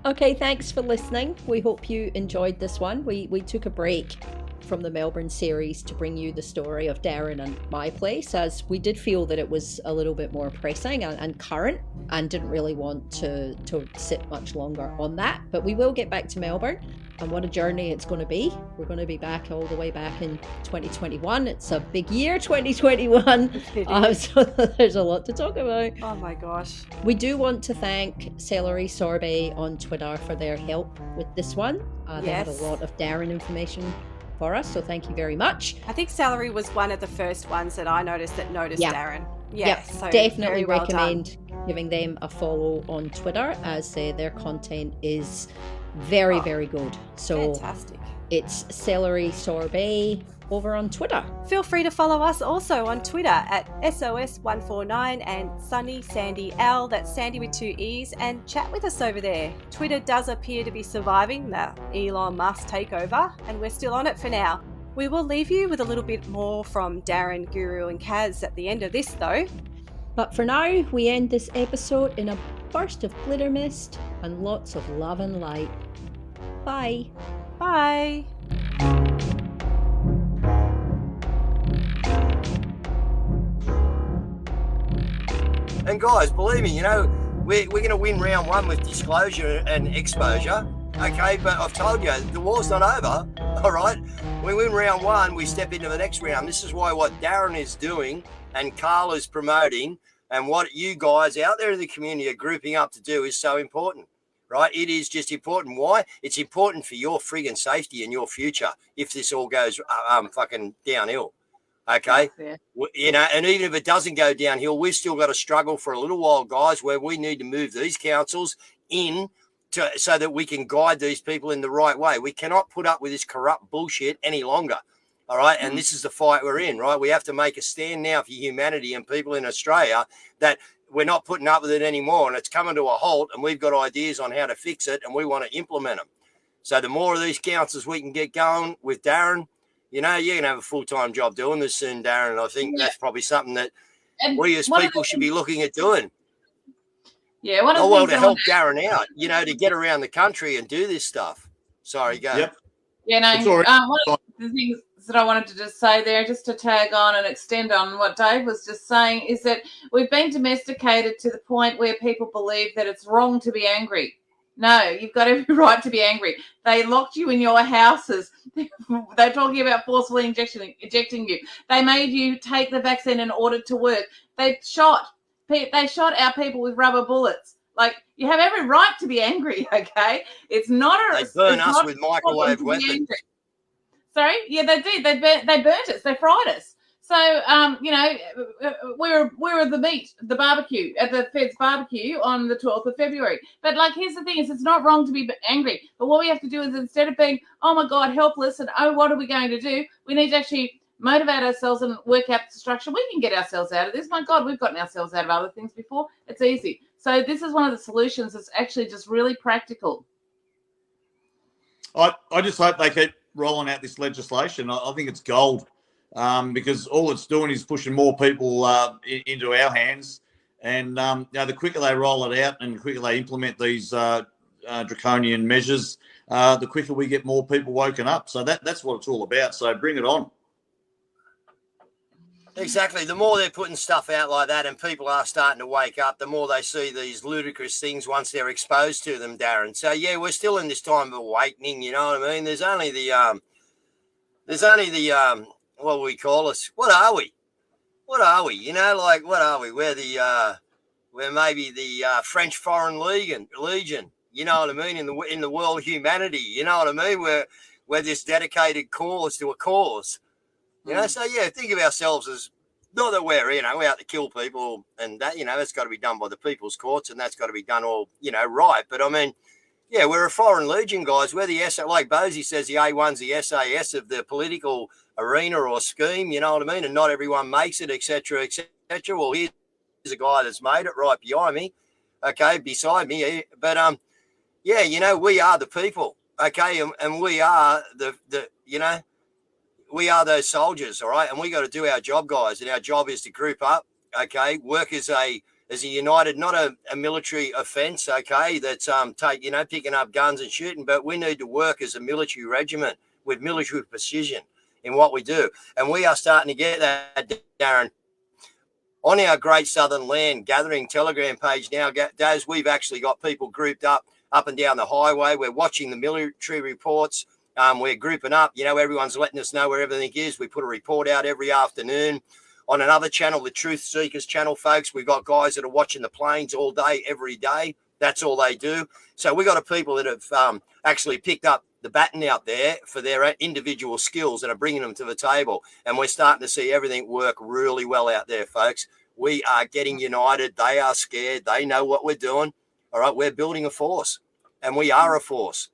Speaker 6: Okay, thanks for listening. We hope you enjoyed this one. We took a break from the Melbourne series to bring you the story of Darren and my place, as we did feel that it was a little bit more pressing and current, and didn't really want to sit much longer on that. But we will get back to Melbourne, and what a journey it's going to be. We're going to be back all the way back in 2021. It's a big year, 2021. So there's a lot to talk about.
Speaker 8: Oh my gosh.
Speaker 6: We do want to thank Celery Sorbet on Twitter for their help with this one. They had a lot of Darren information for us, so thank you very much.
Speaker 8: I think Celery was one of the first ones that I noticed Darren.
Speaker 6: Yeah,
Speaker 8: so
Speaker 6: definitely
Speaker 8: well
Speaker 6: recommend giving them a follow on Twitter, as their content is very, very good. So
Speaker 8: fantastic.
Speaker 6: It's Celery Sorbet over on Twitter.
Speaker 8: Feel free to follow us also on Twitter at SOS149 and Sunny Sandy L, that's Sandy with 2 E's, and chat with us over there. Twitter does appear to be surviving the Elon Musk takeover, and we're still on it for now. We will leave you with a little bit more from Darren, Guru and Kaz at the end of this though.
Speaker 6: But for now, we end this episode in a burst of glitter mist and lots of love and light. Bye.
Speaker 8: Bye.
Speaker 5: And guys, believe me, we're going to win round one with disclosure and exposure. Okay, but I've told you, the war's not over. All right, we win round one, we step into the next round. This is why what Darren is doing and Carl is promoting and what you guys out there in the community are grouping up to do is so important. Right? It is just important. Why? It's important for your friggin' safety and your future if this all goes fucking downhill. Okay? Yeah. And even if it doesn't go downhill, we've still got to struggle for a little while, guys, where we need to move these councils in so that we can guide these people in the right way. We cannot put up with this corrupt bullshit any longer. All right. And this is the fight we're in, right? We have to make a stand now for humanity and people in Australia that we're not putting up with it anymore. And it's coming to a halt, and we've got ideas on how to fix it, and we want to implement them. So the more of these councils we can get going with Darren, you know, you're going to have a full-time job doing this soon, Darren. And I think that's probably something that we as people should be looking at doing.
Speaker 14: Yeah, one of the
Speaker 5: well,
Speaker 14: things
Speaker 5: to help Darren out, you know, to get around the country and do this stuff. Sorry, go.
Speaker 1: Yep.
Speaker 14: Yeah, no.
Speaker 1: It's all right.
Speaker 14: One of the things that I wanted to just say there, just to tag on and extend on what Dave was just saying, is that we've been domesticated to the point where people believe that it's wrong to be angry. No, you've got every right to be angry. They locked you in your houses. They're talking about forcefully ejecting you. They made you take the vaccine in order to work. They shot our people with rubber bullets. Like, you have every right to be angry, okay? It's not a...
Speaker 5: They burn us with microwave weapons.
Speaker 14: Sorry? Yeah, they did. They burnt us. They fried us. So, you know, we're the meat, the barbecue, at the Fed's barbecue on the 12th of February. But, like, here's the thing is it's not wrong to be angry. But what we have to do is instead of being, oh, my God, helpless, and, oh, what are we going to do? We need to actually motivate ourselves and work out the structure. We can get ourselves out of this. My God, we've gotten ourselves out of other things before. It's easy. So this is one of the solutions that's actually just really practical.
Speaker 1: I just hope they keep rolling out this legislation. I think it's gold because all it's doing is pushing more people into our hands. And you know, the quicker they roll it out and the quicker they implement these draconian measures, the quicker we get more people woken up. So that's what it's all about. So bring it on.
Speaker 5: Exactly. The more they're putting stuff out like that and people are starting to wake up, the more they see these ludicrous things once they're exposed to them, Darren. So, yeah, we're still in this time of awakening, you know what I mean? There's only the what we call us. What are we? What are we? You know, like, what are we? We're maybe the French Foreign Legion, you know what I mean, in the world of humanity, you know what I mean? We're this dedicated cause to a cause. You know, so yeah, think of ourselves as not that we're, you know, we're out to kill people and that, you know, that's got to be done by the people's courts and that's got to be done all, you know, right. But I mean, yeah, we're a foreign legion, guys. We're the SA, like Bosie says, the A1's the SAS of the political arena or scheme, you know what I mean? And not everyone makes it, etc., etc. Well, here's a guy that's made it right behind me, okay, beside me. But yeah, you know, we are the people, okay, and we are the you know. We are those soldiers, all right, and we got to do our job, guys. And our job is to group up, okay. Work as a united, not a military offence, okay. That's picking up guns and shooting, but we need to work as a military regiment with military precision in what we do, and we are starting to get that, Darren. On our great southern land gathering Telegram page now, Daz, we've actually got people grouped up and down the highway. We're watching the military reports. We're grouping up, you know, everyone's letting us know where everything is. We put a report out every afternoon on another channel, the Truth Seekers channel, folks. We've got guys that are watching the planes all day, every day. That's all they do. So we got a people that have actually picked up the baton out there for their individual skills and are bringing them to the table. And we're starting to see everything work really well out there, folks. We are getting united. They are scared. They know what we're doing. All right, we're building a force and we are a force.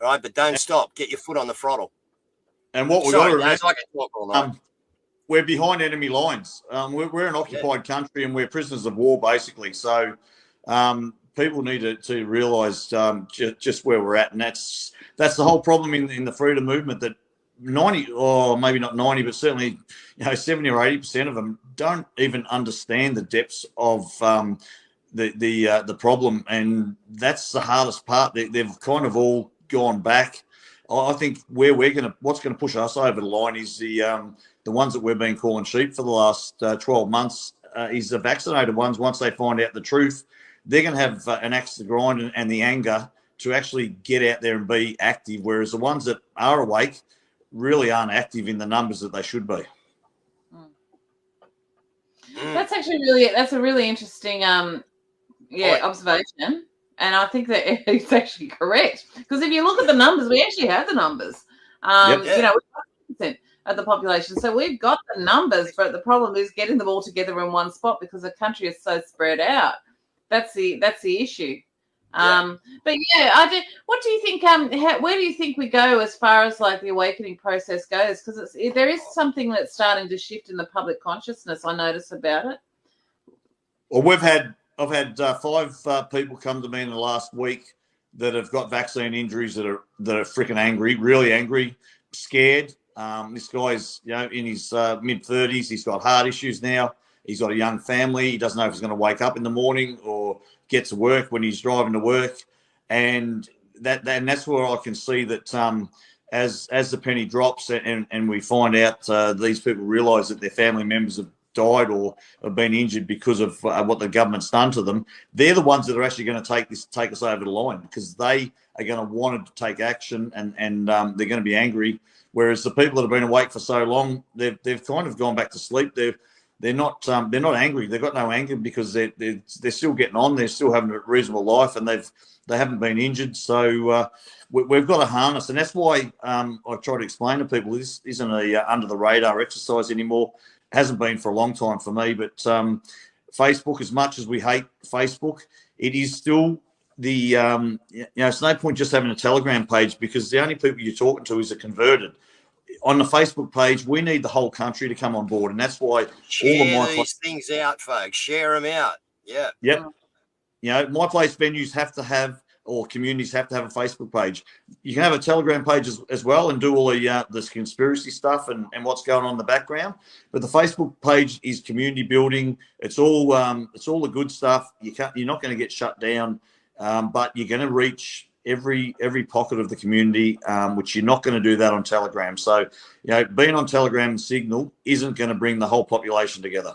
Speaker 5: All right, but don't stop. Get your foot on the throttle.
Speaker 1: And what we've got to remember,
Speaker 5: I can talk all night.
Speaker 1: We're behind enemy lines. We're an occupied country and we're prisoners of war, basically. So people need to realise just where we're at. And that's the whole problem in the freedom movement, that 90, or maybe not 90, but certainly 70 or 80% of them don't even understand the depths of the problem. And that's the hardest part. They've kind of all gone back. I think what's going to push us over the line is the ones that we've been calling sheep for the last 12 months is the vaccinated ones. Once they find out the truth, they're going to have an axe to grind and the anger to actually get out there and be active, whereas the ones that are awake really aren't active in the numbers that they should be.
Speaker 14: That's actually a really interesting observation. And I think that it's actually correct, because if you look at the numbers, we actually have the numbers. You know, we've got 50% of the population, so we've got the numbers. But the problem is getting them all together in one spot because the country is so spread out. That's the issue. But yeah, what do you think? Where do you think we go as far as like the awakening process goes? Because there is something that's starting to shift in the public consciousness. I notice about it.
Speaker 2: Well, I've had 5 people come to me in the last week that have got vaccine injuries that are freaking angry, really angry, scared. This guy's in his mid-30s. He's got heart issues now. He's got a young family. He doesn't know if he's going to wake up in the morning or get to work when he's driving to work, and that's where I can see that as the penny drops and we find out these people realise that their family members have died or have been injured because of what the government's done to them. They're the ones that are actually going to take us over the line, because they are going to want to take action and they're going to be angry. Whereas the people that have been awake for so long, they've kind of gone back to sleep. They're not angry. They've got no anger because they're still getting on. They're still having a reasonable life, and they haven't been injured. So we've got to harness, and that's why I try to explain to people this isn't a under the radar exercise anymore. It hasn't been for a long time for me. But Facebook, as much as we hate Facebook, it is still the it's no point just having a Telegram page, because the only people you're talking to is a converted. On the Facebook page, we need the whole country to come on board, and that's why
Speaker 5: Share these things out, folks. Share them out. Yeah.
Speaker 2: Yep. My place venues have to have, or communities have to have, a Facebook page. You can have a Telegram page as well and do all this conspiracy stuff and what's going on in the background. But the Facebook page is community building. It's all the good stuff. You're not going to get shut down, but you're going to reach every pocket of the community, which you're not going to do that on Telegram. So, being on Telegram and Signal isn't going to bring the whole population together.